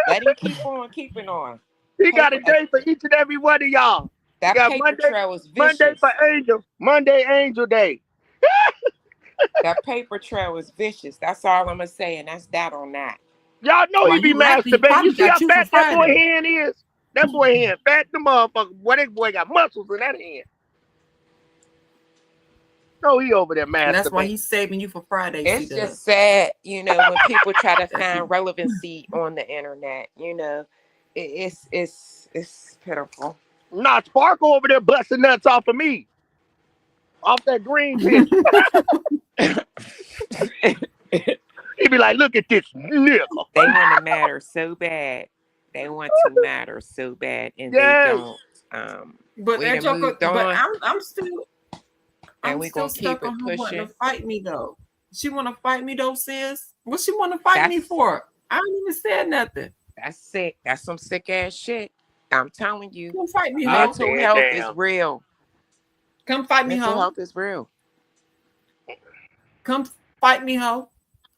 Let him keep on keeping on. He got Paper, a day for each and every one of y'all. He that got paper trail is Monday vicious. for Angel, Monday Angel Day. That paper trail is vicious. That's all I'm gonna say, and that's that on that. Y'all know Why he be you laughing? He masturbating. You probably see how got you for fat that boy Friday. hand is? That boy hand fat the motherfucker. Boy, that boy got muscles in that hand. No, he over there And that's why masturbating. he's saving you for Friday, It's C-Dub. just sad, when people try to That's find it. relevancy on the internet. It's pitiful. Nah, Sparkle over there busting nuts off of me. Off that green picture. He be like, look at this nigga. They want to matter so bad. They want to matter so bad, and they Yes. don't. But We that done joker, moved but on, and I'm we still gonna keep stuck it on her wanting pushing. to fight me though. She want to fight me though, sis. What she want to fight me That's for? I don't even said nothing. that's sick. That's some sick ass shit. I'm telling you, Come fight me, I hoe. mental said, health is damn. real. Come fight me, Mental hoe. health is real. Come fight me, hoe.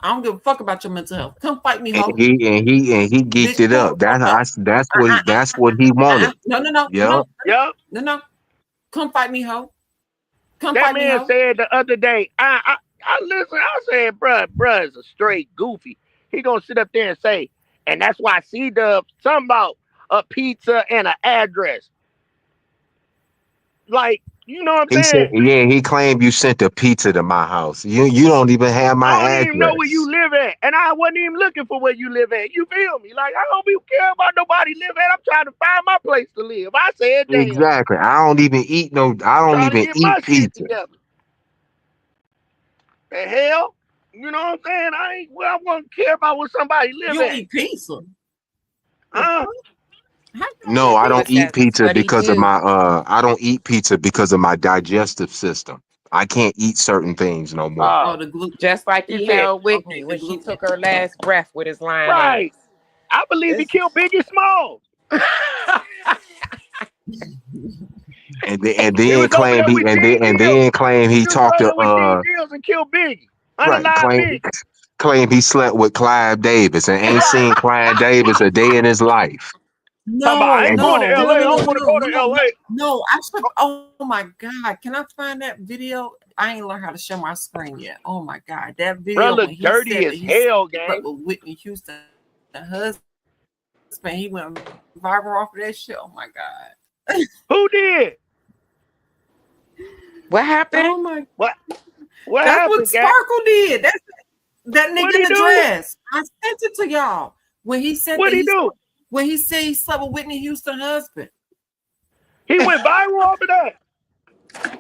I don't give a fuck about your mental health. Come fight me, And hoe. he geeked Bitch, it up. That's what he wanted. No, Yep. Yup. Come fight me, hoe. Come That fight me, man hoe. said the other day, I listen, I said, bruh is a straight goofy. He gonna sit up there and say, and that's why C-Dub, something about a pizza and an address. Like, you know what I'm He said, saying? yeah, he claimed you sent a pizza to my house. You don't even have my I don't even know where you address. live at. And I wasn't even looking for where you live at. You feel me? Like, I don't be care about nobody live at. I'm trying to find my place to live. I said, damn. Exactly. I don't Trying to even get eat my shit pizza. together. The hell? You know what I'm saying? I won't care about where somebody live You don't at. eat pizza. The Huh? fuck? How you don't No, eat I don't But pizza? eat that's pizza what he because of do. my digestive system. I can't eat certain things no more. Oh, Oh, the gluten. Just like he he said, held Okay, Whitney the when she gluten. took her last breath with his lying right. ass. I believe he It's killed Biggie Smalls. And He was then over claim there with D Mills. he He was talked over to there with D Mills and killed Biggie. right, Unalive Biggie. claim he slept with Clive Davis and ain't Right. seen Clive Davis a day in his life. Talking about, I No, ain't And going to no, LA. no, I no, no, don't want to no, go to no, no, LA. no. I should. Oh my god! Can I find that video? I ain't learned how to share my screen yet. Oh my god, that Bro, video look when he dirty said as that he hell, slept gang. with Whitney Houston, the husband, he went viral off of that shit. Oh my god. Who did? what happened? Oh my. What? What That's what happened, gang? Sparkle did. That's that nigga What'd in he the do? dress. I sent it to y'all when he said that What'd he do? when he said he slept with Whitney Houston husband. He went viral over that.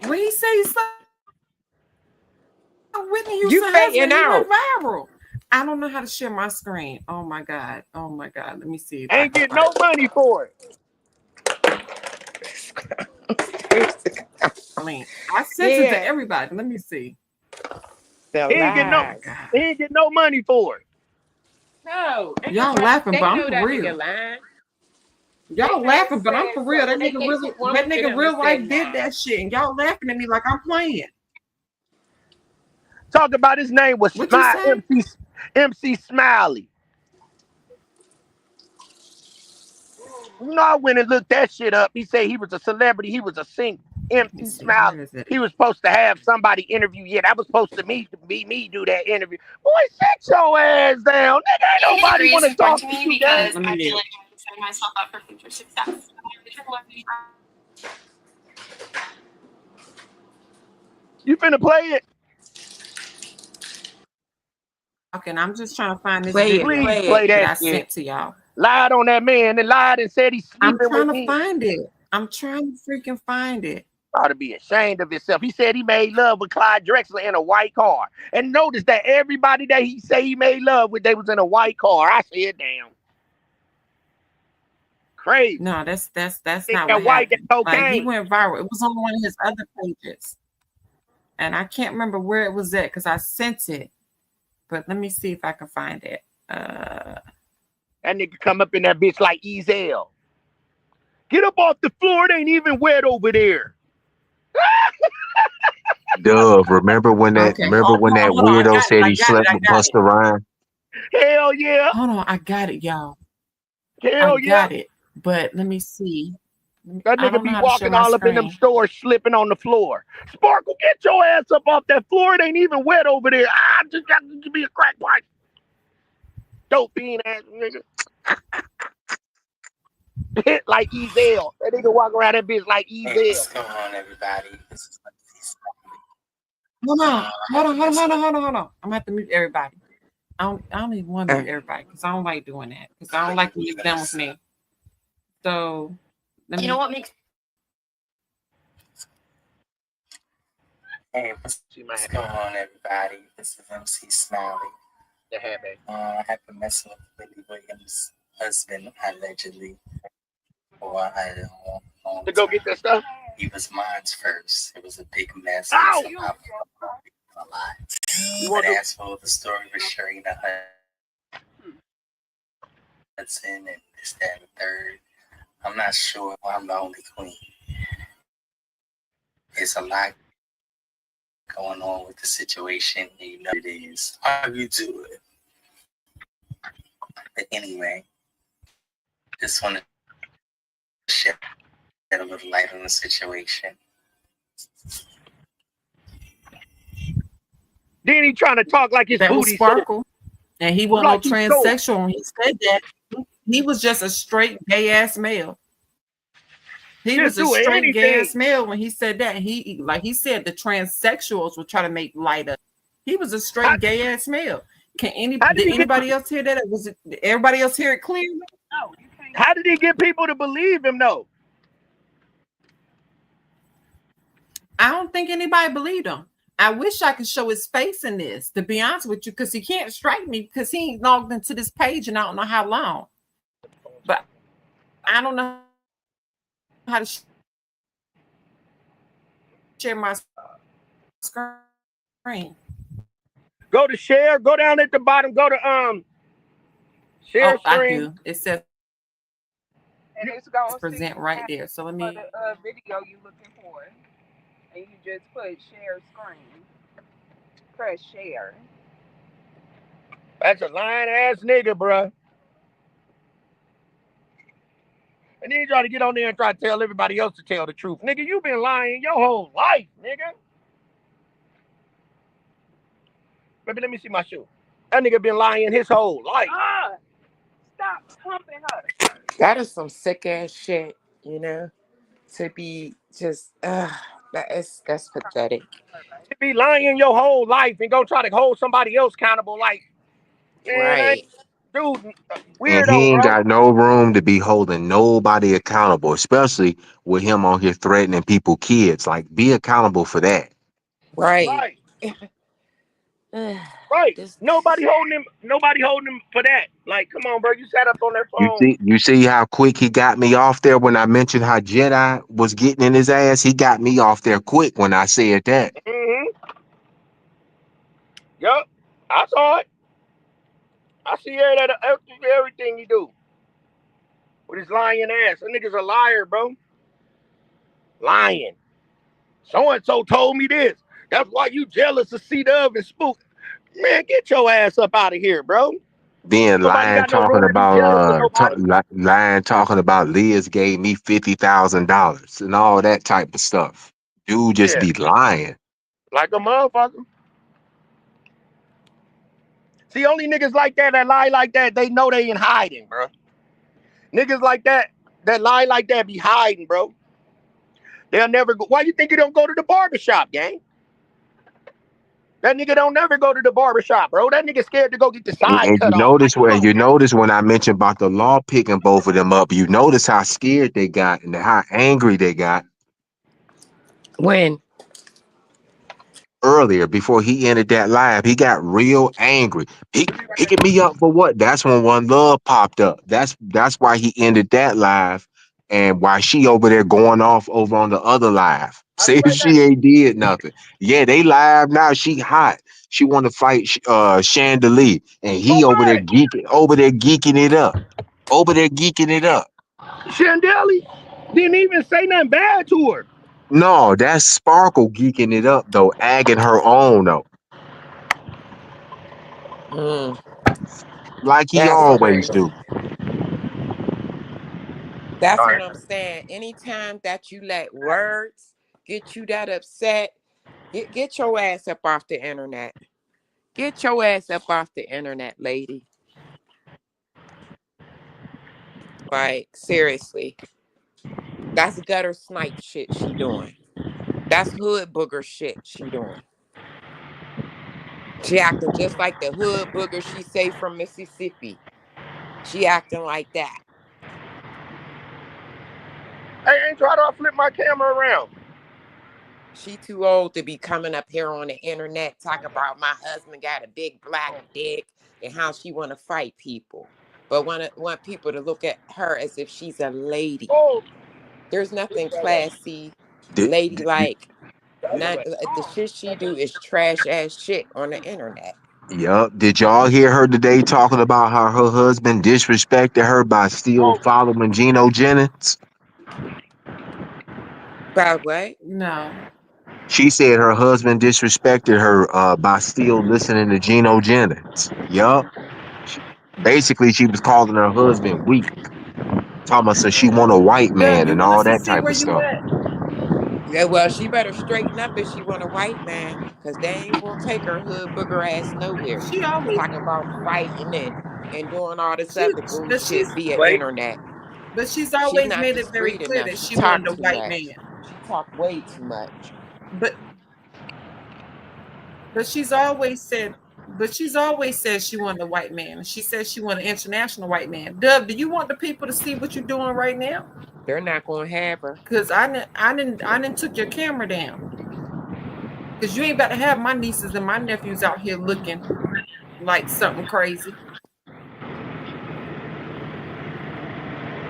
When he said he slept with Whitney You Houston fading husband, he out. went viral. I don't know how to share my screen. Oh my god. Oh my god. Let me see if I Ain't can getting find no money for it. the link. I sent it to Yeah, everybody. Let me see. the He ain't getting no Oh my lies. god. he ain't getting no money for it. No, ain't Y'all nobody. laughing, but They I'm know for that nigga real. lying. They Y'all know he laughing, but I'm said for real. something. That They nigga they really, took one that look at nigga him and real said life did nah. that shit, and y'all laughing at me like I'm playing. Talk about his name was What you Smile say? MC Smiley. You know, I went and looked that shit up. He said he was a celebrity. He was a singer. Let me MC see. Smiley. Where is it? He was supposed to have somebody interview. Yeah, that was supposed to be me do that interview. Boy, sit your ass down. Nigga, ain't It nobody really want is to important talk to to me you, gang. because I feel like I can set myself up for future success. You finna play it? Okay, and I'm just trying to find this Play it, video Please play play it. that that I shit. sent to y'all. Lied on that man and lied and said he's I'm sleeping trying with to me. find it. I'm trying to freaking find it. Ought to be ashamed of himself. He said he made love with Clyde Drexler in a white car. And notice that everybody that he say he made love with, they was in a white car. I said, damn. Crazy. No, that's Think not that what white, that happened. Like he cocaine. went viral. It was on one of his other pages, and I can't remember where it was at because I sent it. But let me see if I can find it. That nigga come up in that bitch like Ezel. Get up off the floor. It ain't even wet over there. Dove, Okay. remember when that Hold on. I weirdo got it. said I he got it. slept I with got it. Busta Rhymes? Hell yeah. Hold on. I got it, y'all. I Hell yeah. got it. But let me see. That I nigga don't know be how to share walking my all up in them screen. stores, slipping on the floor. Sparkle, get your ass up off that floor. It ain't even wet over there. Ah, just got to be a crack pipe. Dope fiend ass nigga. Hit like Ezel. That nigga walk around that bitch like Hey, Ezel. what's going on, everybody? This is Hold on. I Hold have on. to Hold on. mess Hold with. on. Hold on. Hold on. I'm gonna have to mute everybody. I don't even want to Uh, mute everybody because I don't like doing that. Because I don't like when it's done with me. So let You know me. what makes Hey, See my what's going on, everybody? This is MC Smiley. the habit. I have been messing with Willie Williams' husband, allegedly, for a long To go time. get that stuff? He was mine's first. It was a big mess. Ow! He somehow a lot. You But want to? as for the story with Sharina Hudson and this, that, and the third, I'm not sure if I'm the only queen. There's a lot going on with the situation, and you know it is. Argue to it. But anyway, just want to shed a little light on the situation. Then he trying to talk like his That was booty so Sparkle, and he wasn't no like he's so. transsexual when he said that. He was just a straight gay ass male. He Just was a doing straight gay anything. ass male when he said that. He like he said the transsexuals would try to make light of. He was a How, straight gay ass male. how did Did he get? anybody else hear that? Or was it did everybody else hear it clear? How did he get people to believe him though? I don't think anybody believed him. I wish I could show his face in this, to be honest with you, because he can't strike me because he ain't logged into this page and I don't know how long. But I don't know how to share my screen. Go to share. Go down at the bottom. Go to share Oh, I screen. do. It says and it's gonna present see right there. So let for me. the video you looking for, and you just put share screen. Press share. That's a lying ass nigga, bruh. And then he try to get on there and try to tell everybody else to tell the truth. Nigga, you been lying your whole life, nigga. Baby, let me see my shoe. That nigga been lying his whole life. Stop humping her. that is some sick ass shit, you know, to be just, that's pathetic. To be lying your whole life and go try to hold somebody else accountable like, man, Right. dude, And he weirdo, ain't bro. got no room to be holding nobody accountable, especially with him on here threatening people, kids. Like, be accountable for that. Right. Right, right. This, Nobody holding him for that. Like, come on, bro. You sat up on that You phone. see, you see how quick he got me off there when I mentioned how Jedi was getting in his ass. He got me off there quick when I said that. Mm-hmm. Yup. I saw it. I see everything he do with his lying ass. That nigga's a liar, bro. Lying. So and so told me this. That's why you jealous of C Dub and Spook. Man, get your ass up out of here, bro. Then Nobody lying got no talking room to be about jealous of nobody. lying talking about Liz gave me $50,000 and all that type of stuff. Dude just Yeah, be lying. like a motherfucker. See, only niggas like that lie like that, they know they in hiding, bro. Niggas like that lie like that be hiding, bro. They'll never go. Why you think you don't go to the barbershop, gang? That nigga don't never go to the barbershop, bro. That nigga scared to go get the side And cut off. Like, come on, you gang. notice when I mentioned about the law picking both of them up, you notice how scared they got and how angry they got when, earlier before he ended that live. He got real angry. Picking me up for what? That's when One Love popped up. That's why he ended that live and why she over there going off over on the other live. I'll be Say right back. she ain't did nothing. Yeah, they live now. She hot. She want to fight Chandelier, and For he what? over there geeking it up, over there geeking it up. Chandeli didn't even say nothing bad to her. No, that's Sparkle geeking it up though, agging her on though, Mm, like he that's always do. crazy. That's All what right. I'm saying. Anytime that you let words get you that upset, get your ass up off the internet. Get your ass up off the internet, lady. Like, seriously. That's gutter snipe shit she doing. That's hood booger shit she doing. She acting just like the hood booger she say from Mississippi. She acting like that. Hey, Angel, how do I flip my camera around? She too old to be coming up here on the internet talking about my husband got a big black dick and how she want to fight people, but want people to look at her as if she's a lady. Oh, There's nothing classy, Did, ladylike. Not the shit she do is trash ass shit on the internet. yup. Did y'all hear her today talking about how her husband disrespected her by still oh, following Geno Jennings? By what? No. She said her husband disrespected her by still listening to Geno Jennings. Yup. She, basically, she was calling her husband weak. Thomas said she want a white Dub, man you and want all us to that see type where of you stuff. at? Yeah, well, she better straighten up if she want a white man, cause they ain't gonna take her hood booger ass nowhere. She always Talking about fighting and doing all this she other but bullshit she's via wait. internet. but she's She always not made it very discreet clear enough. that She she talk wanted a too white man. much. She talk way too much. But but she's always said but she's always said she wanted a white man. She said she wanted an international white man. Dub, do you want the people to see what you're doing right now? They're not gonna have her. Cause I didn't took your camera down. Cause you ain't about to have my nieces and my nephews out here looking like something crazy.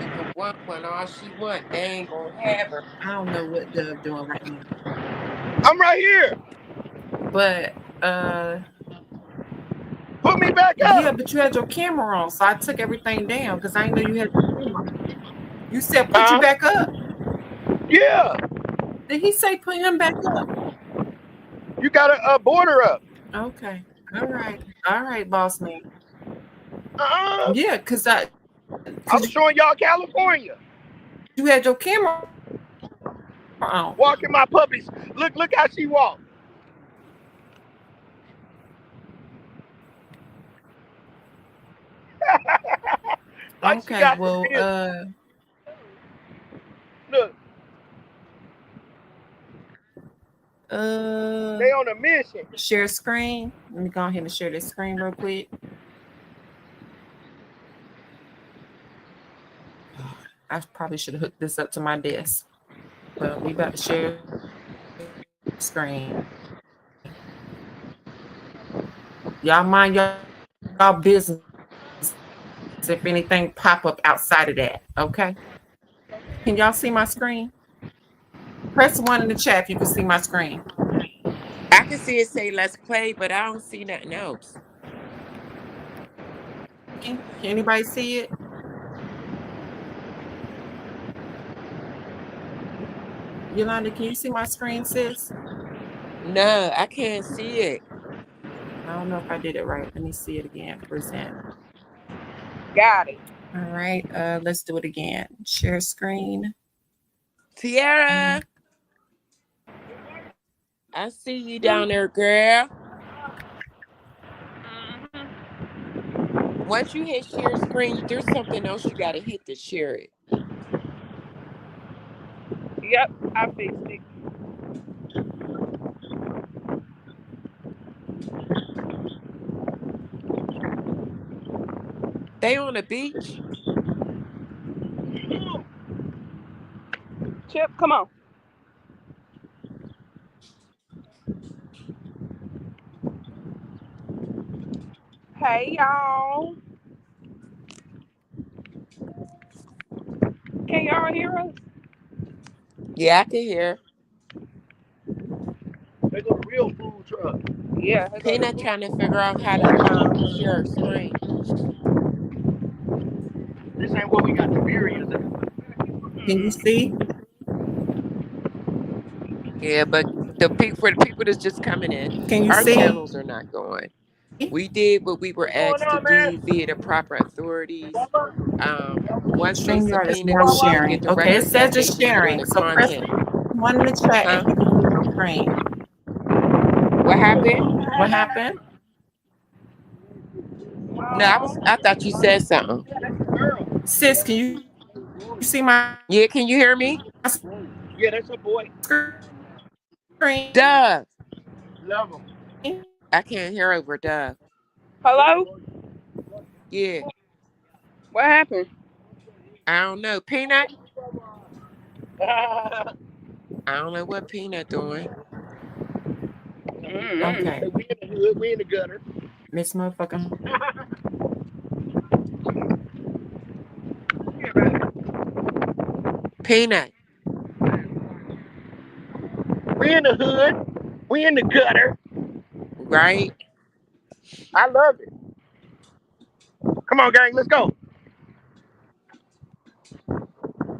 She can want one all she want. They ain't gonna have her. I don't know what Dub doing right now. I'm right here. But Put me back yeah, up. but you had your camera on, so I took everything down because I didn't know you had your camera. You said put you Huh? back up. Yeah. Did he say put him back up? You got a border up. Okay. All right, boss man. Uh-uh. Yeah, I'm cause showing y'all California. you had your camera on. Walking my puppies. Look how she walk. Like she Okay, got the well, business. Look, uh, they on a mission. share screen. Let me go ahead and share this screen real quick. I probably should have hooked this up to my desk, but we about to share screen. Y'all mind y'all business if anything pop up outside of that. Okay? Can y'all see my screen? Press one in the chat if you can see my screen. I can see it say let's play, but I don't see nothing else. Can anybody see it? Yolanda, can you see my screen, sis? No, I can't see it. I don't know if I did it right. Let me see it again. Present. Got it. All right. Let's do it again. Share screen. Tiara, Mm, I see you down there, girl. Once you hit share screen, there's something else you gotta hit to share it. Yep, I fixed it. They on the beach? Chip, come on. Hey, y'all. Can y'all hear us? Yeah, I can hear. They go to real food truck. Yeah, they go to Peanut trying to figure out how to share a screen. This ain't what we got the Tiberias at. Can you see? Yeah, but for the people that's just coming in, Can you our see? channels are not going. We did what we were What's going asked to on, do man? via the proper authorities. Once they StreamYard is subpoenaed not us to sharing. get the Okay, it records says back, they it's wouldn't doing sharing. the So press content. one in the chat if Huh? you can see your screen. What happened? What happened? No, I thought you said something. Sis, can you see my Yeah, can you hear me? Yeah, that's a boy. screen? Dove. Love him. I can't hear over Dove. Hello? Yeah. What happened? I don't know. Peanut? Mm-mm. I don't know what Peanut doing. Okay. We in the hood, we in the gutter. Miss motherfucker. Peanut. We in the hood, we in the gutter. Right? I love it. Come on, gang, let's go.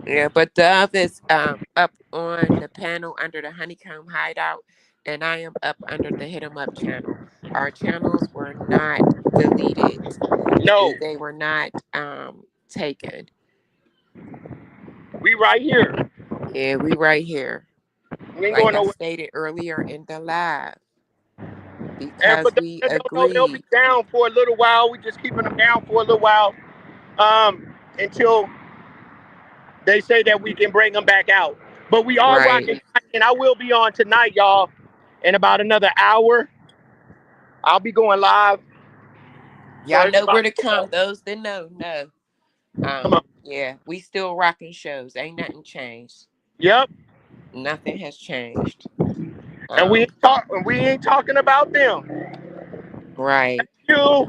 Yeah, but Dove is up on the panel under the Honeycomb Hideout, and I am up under the Hit 'em Up channel. Our channels were not deleted. No, They were not taken. we right here. Yeah, we right here. We ain't Like going I nowhere. stated earlier in the live, And for because those we that don't know, they'll be agreed. down for a little while. We just keeping them down for a little while until they say that we can bring them back out. But we are Right. rocking, and I will be on tonight, y'all. In about another hour, I'll be going live. So Y'all know where everybody, to come. Those that know. come on. Yeah, we still rocking shows. Ain't nothing changed. Yep. Nothing has changed. And Um, we ain't talking about them. right. You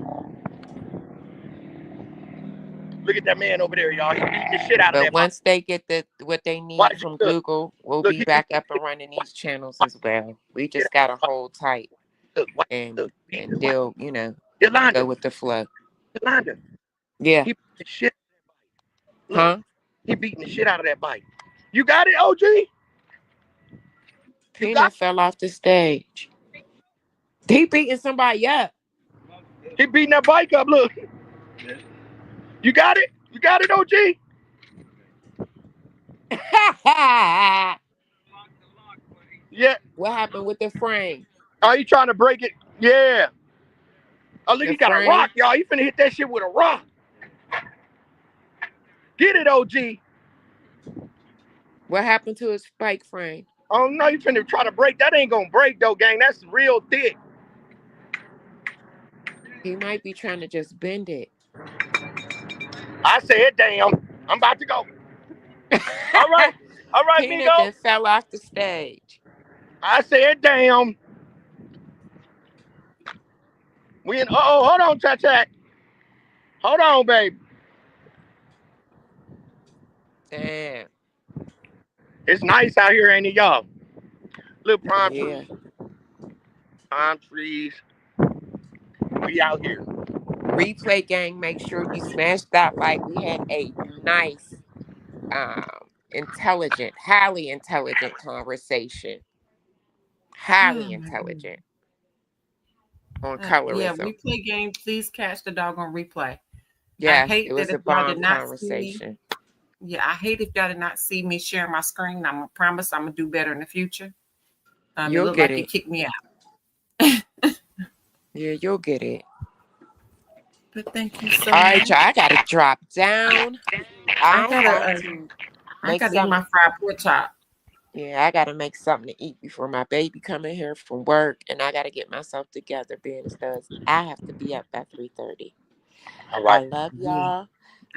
look at that man over there, y'all. He beating the shit out of But that bike. once they get what they need Watch it. from Look, Google, we'll look, be he back up and running these channels as well. We get just gotta hold tight look, watch, and look, beating and the watch. deal, go Yolanda, with the flow. Yolanda. Yeah. He beating the shit. Look, Huh? he beating the shit out of that bike. You got it, OG? You got Peanut fell off the stage. He beating somebody up. it? He beating that bike up. Look. You got it? You got it, OG? Yeah. What happened with the frame? Are you trying to break it? Yeah. Oh, look, The he got a frame? rock, y'all. He finna hit that shit with a rock. Get it, OG. What happened to his spike frame? Oh, no, you finna try to break. That ain't gonna break, though, gang. That's real thick. He might be trying to just bend it. I said, damn. I'm about to go. All right. All right, Peanut Migo. then fell off the stage. I said, damn. We in, oh, hold on, Chat. Hold on, baby. Damn. It's nice out here, ain't it, y'all? Little palm Yeah. trees. Palm trees. We out here. Replay gang, make sure you smash that like. We had a nice, intelligent, highly intelligent conversation. Highly Oh my god. intelligent on Yeah, colorism. replay game. Please catch the doggone replay. I Yes, it hate that was if a y'all bomb did not see me. conversation. Yeah, I hate if y'all did not see me sharing my screen. I'm gonna promise I'm gonna do better in the future. It You'll looked get like it it. kicked me out. Yeah, you'll get it. But thank you so All right, y'all. much. I gotta drop down. I I have gotta to I make gotta eat my something. fried pork chop. Yeah, I gotta make something to eat before my baby come in here from work, and I gotta get myself together. Being as does, I have to be up at 3:30. All I right. love Yeah. y'all.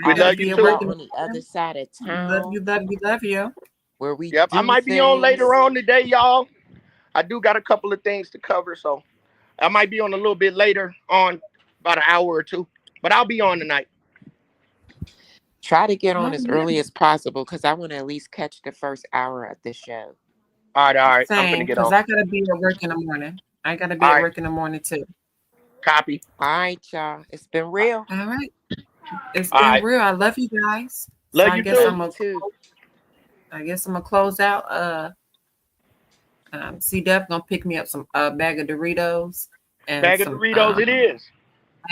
I We I will gotta love you be see at work too. y'all in on the the other morning. side of Love you, town love you, love you. where we Yep. I do might be on later things. on today, y'all. I do got a couple of things to cover, so I might be on a little bit later on, about an hour or two. But I'll be on tonight. Try to get on Oh as yeah. early as possible because I want to at least catch the first hour of the show. All right. I'm Same, finna get because on. I gotta be at work in the morning. I gotta be All at right. work in the morning too. Copy. All right, y'all. It's been real. All right. It's All been right. real. I love you guys. So Love I you guess Love too. you too. I'm gonna close out. C Def gonna pick me up some bag of Doritos and Bag of Doritos it is.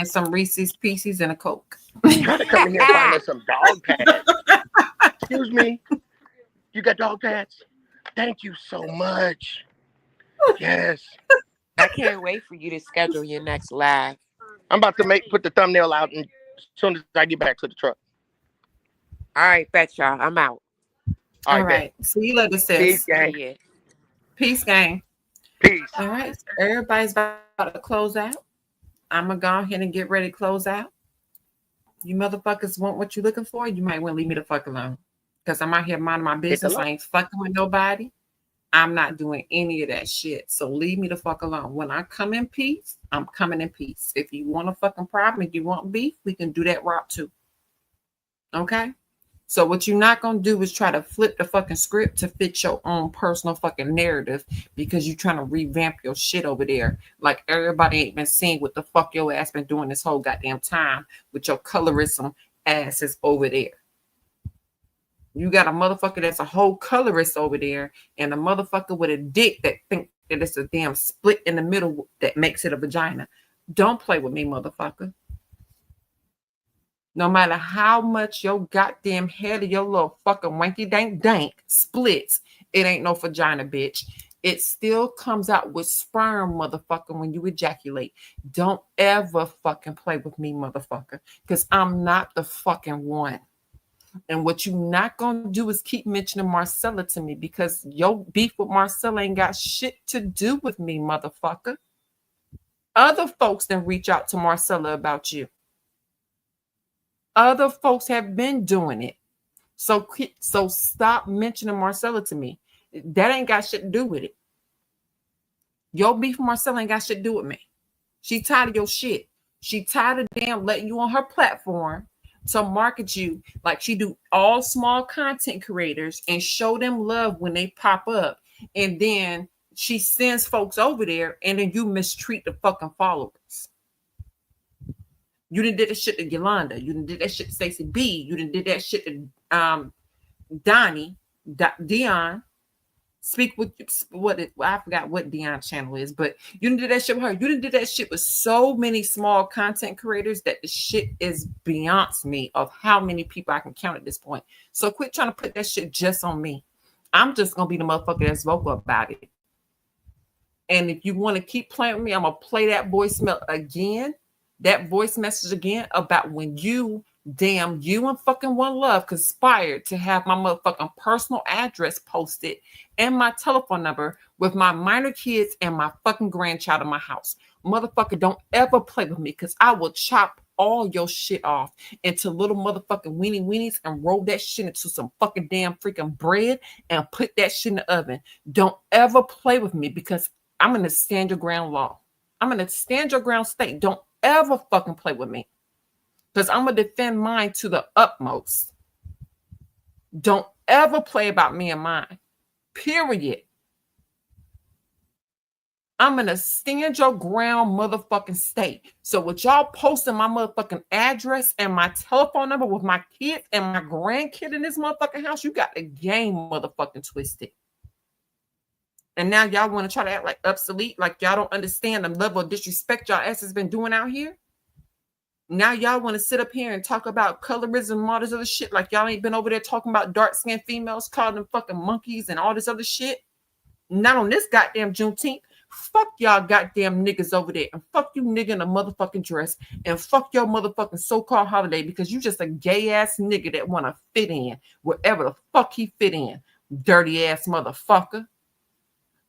some Reese's Pieces and a Coke. He trying to come in here and find us some dog pads. Excuse me. You got dog pads? Thank you so much. Yes. I can't wait for you to schedule your next live. I'm about to put the thumbnail out and as soon as I get back to the truck. All right, bet y'all. I'm out. All All right, bet. right. See you later, Peace, sis. gang. See ya. Peace, gang. Peace. All right. So everybody's about to close out. I'm gonna go ahead and get ready to close out. You motherfuckers want what you looking for? You might want to leave me the fuck alone. Because I'm out here minding my Hit the business. I like. ain't fucking with nobody. I'm not doing any of that shit. So leave me the fuck alone. When I come in peace, I'm coming in peace. If you want a fucking problem, if you want beef, we can do that route too. Okay? So what you're not going to do is try to flip the fucking script to fit your own personal fucking narrative because you're trying to revamp your shit over there. Like everybody ain't been seeing what the fuck your ass been doing this whole goddamn time with your colorism asses over there. You got a motherfucker that's a whole colorist over there and a motherfucker with a dick that think that it's a damn split in the middle that makes it a vagina. Don't play with me, motherfucker. No matter how much your goddamn head of your little fucking wanky dank splits, it ain't no vagina, bitch. It still comes out with sperm, motherfucker, when you ejaculate. Don't ever fucking play with me, motherfucker, because I'm not the fucking one. And what you not gonna do is keep mentioning Marcella to me because your beef with Marcella ain't got shit to do with me, motherfucker. Other folks then reach out to Marcella about you. Other folks have been doing it. So stop mentioning Marcella to me. That ain't got shit to do with it. Your beef with Marcella ain't got shit to do with me. She tired of your shit. She tired of damn letting you on her platform to market you like she do all small content creators and show them love when they pop up. And then she sends folks over there and then you mistreat the fucking followers. You done did that shit to Yolanda. You done did that shit to Stacey B. You done did that shit to Donnie, Dion. Speak with I forgot what Dion's channel is, but you didn't do that shit with her. You didn't do that shit with so many small content creators that the shit is beyond me of how many people I can count at this point. So quit trying to put that shit just on me. I'm just gonna be the motherfucker that's vocal about it. And if you want to keep playing with me, I'm gonna play that voicemail again, that voice message again about when you and fucking One Love conspired to have my motherfucking personal address posted and my telephone number with my minor kids and my fucking grandchild in my house. Motherfucker, don't ever play with me because I will chop all your shit off into little motherfucking weenies and roll that shit into some fucking damn freaking bread and put that shit in the oven. Don't ever play with me because I'm going to stand your ground law. I'm going to stand your ground state. Don't ever fucking play with me because I'm going to defend mine to the utmost. Don't ever play about me and mine. Period. I'm going to stand your ground motherfucking state. So with y'all posting my motherfucking address and my telephone number with my kids and my grandkid in this motherfucking house, you got the game motherfucking twisted. And now y'all want to try to act like obsolete, like y'all don't understand the level of disrespect y'all ass has been doing out here. Now y'all want to sit up here and talk about colorism and all this other shit like y'all ain't been over there talking about dark-skinned females, calling them fucking monkeys and all this other shit. Not on this goddamn Juneteenth. Fuck y'all goddamn niggas over there. And fuck you nigga in a motherfucking dress. And fuck your motherfucking so-called holiday because you just a gay-ass nigga that want to fit in wherever the fuck he fit in. Dirty-ass motherfucker.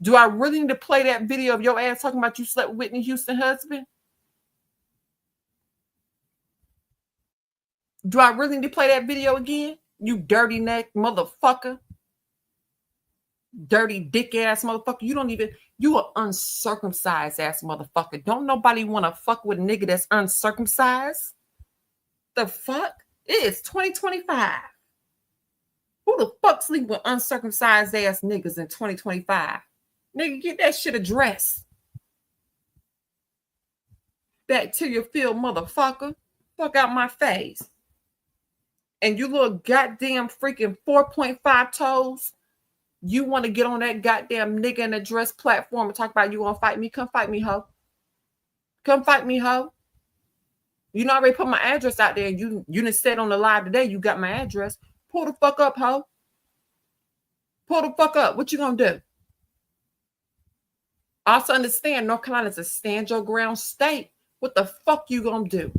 Do I really need to play that video of your ass talking about you slept with Whitney Houston's husband? Do I really need to play that video again? You dirty neck motherfucker. Dirty dick ass motherfucker. You an uncircumcised ass motherfucker. Don't nobody want to fuck with a nigga that's uncircumcised. The fuck? It is 2025. Who the fuck sleep with uncircumcised ass niggas in 2025? Nigga, get that shit addressed. Bacteria filled motherfucker. Fuck out my face. And you little goddamn freaking 4.5 toes. You want to get on that goddamn nigga in a dress platform and talk about you gonna fight me? Come fight me, ho. Come fight me, ho. You know I already put my address out there. You done said on the live today you got my address. Pull the fuck up, ho. Pull the fuck up. What you gonna do? Also understand North Carolina is a stand your ground state. What the fuck you gonna do?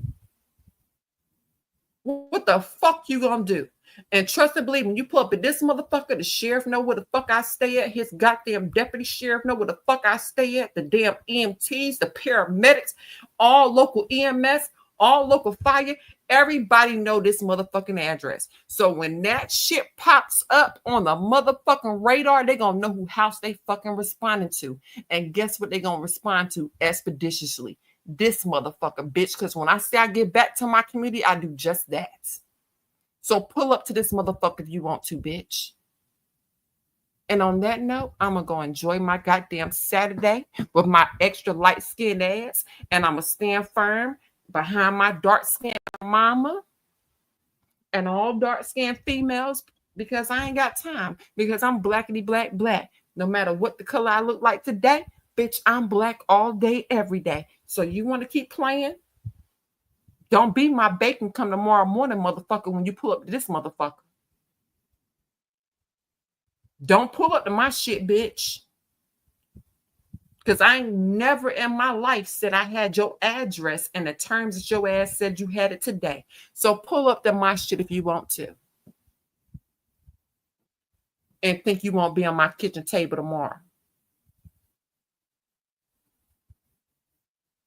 What the fuck you gonna do? And trust and believe, when you pull up at this motherfucker, the sheriff know where the fuck I stay at. His goddamn deputy sheriff know where the fuck I stay at. The damn EMTs, the paramedics, all local EMS, all local fire. Everybody know this motherfucking address. So when that shit pops up on the motherfucking radar, they gonna know who house they fucking responding to. And guess what they gonna respond to expeditiously? This motherfucker, bitch. Because when I say I get back to my community, I do just that. So pull up to this motherfucker if you want to, bitch. And on that note, I'm going to go enjoy my goddamn Saturday with my extra light-skinned ass. And I'm going to stand firm behind my dark-skinned mama and all dark-skinned females because I ain't got time. Because I'm blackity black black. No matter what the color I look like today, bitch, I'm black all day, every day. So you want to keep playing? Don't be my bacon come tomorrow morning, motherfucker, when you pull up to this motherfucker. Don't pull up to my shit, bitch. Because I ain't never in my life said I had your address in the terms that your ass said you had it today. So pull up to my shit if you want to. And think you won't be on my kitchen table tomorrow.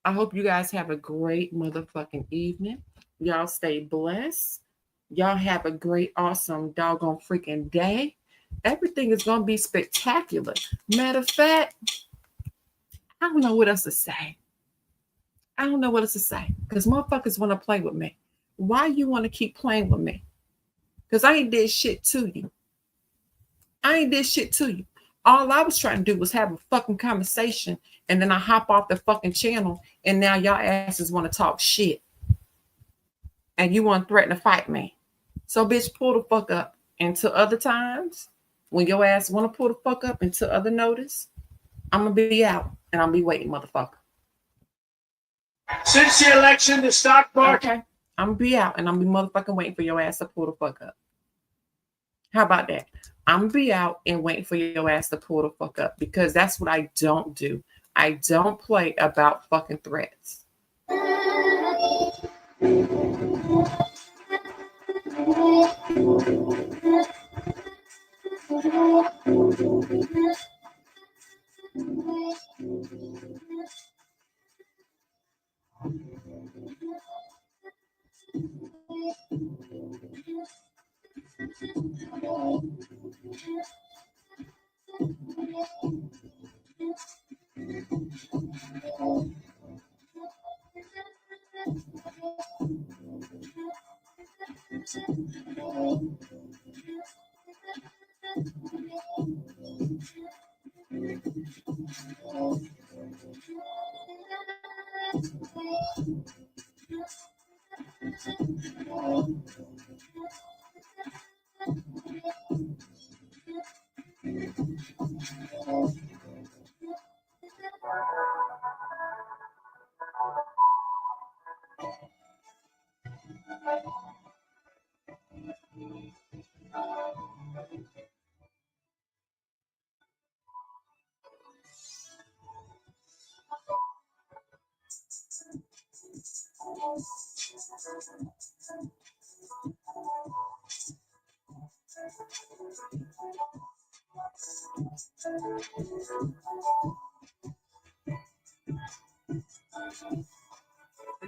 I hope you guys have a great motherfucking evening. Y'all stay blessed. Y'all have a great, awesome, doggone freaking day. Everything is going to be spectacular. Matter of fact, I don't know what else to say. I don't know what else to say because motherfuckers want to play with me. Why you want to keep playing with me? Because I ain't did shit to you. I ain't did shit to you. All I was trying to do was have a fucking conversation, and then I hop off the fucking channel, and now y'all asses want to talk shit. And you want to threaten to fight me. So, bitch, pull the fuck up. Until other times, when your ass want to pull the fuck up into other notice, I'm going to be out, and I'll be waiting, motherfucker. Since the election, the stock market... Okay, I'm going to be out, and I'm going to be motherfucking waiting for your ass to pull the fuck up. How about that? I'm going to be out and waiting for your ass to pull the fuck up because that's what I don't do. I don't play about fucking threats.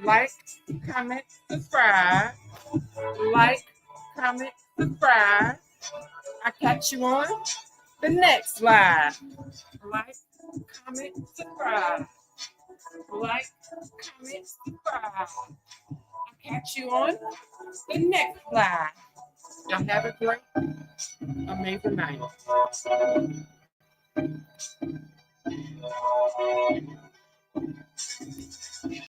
Like, comment, subscribe. Like, comment, subscribe. I catch you on the next live. Like, comment, subscribe. Like, comment, subscribe. I catch you on the next live. Y'all have a great, amazing night.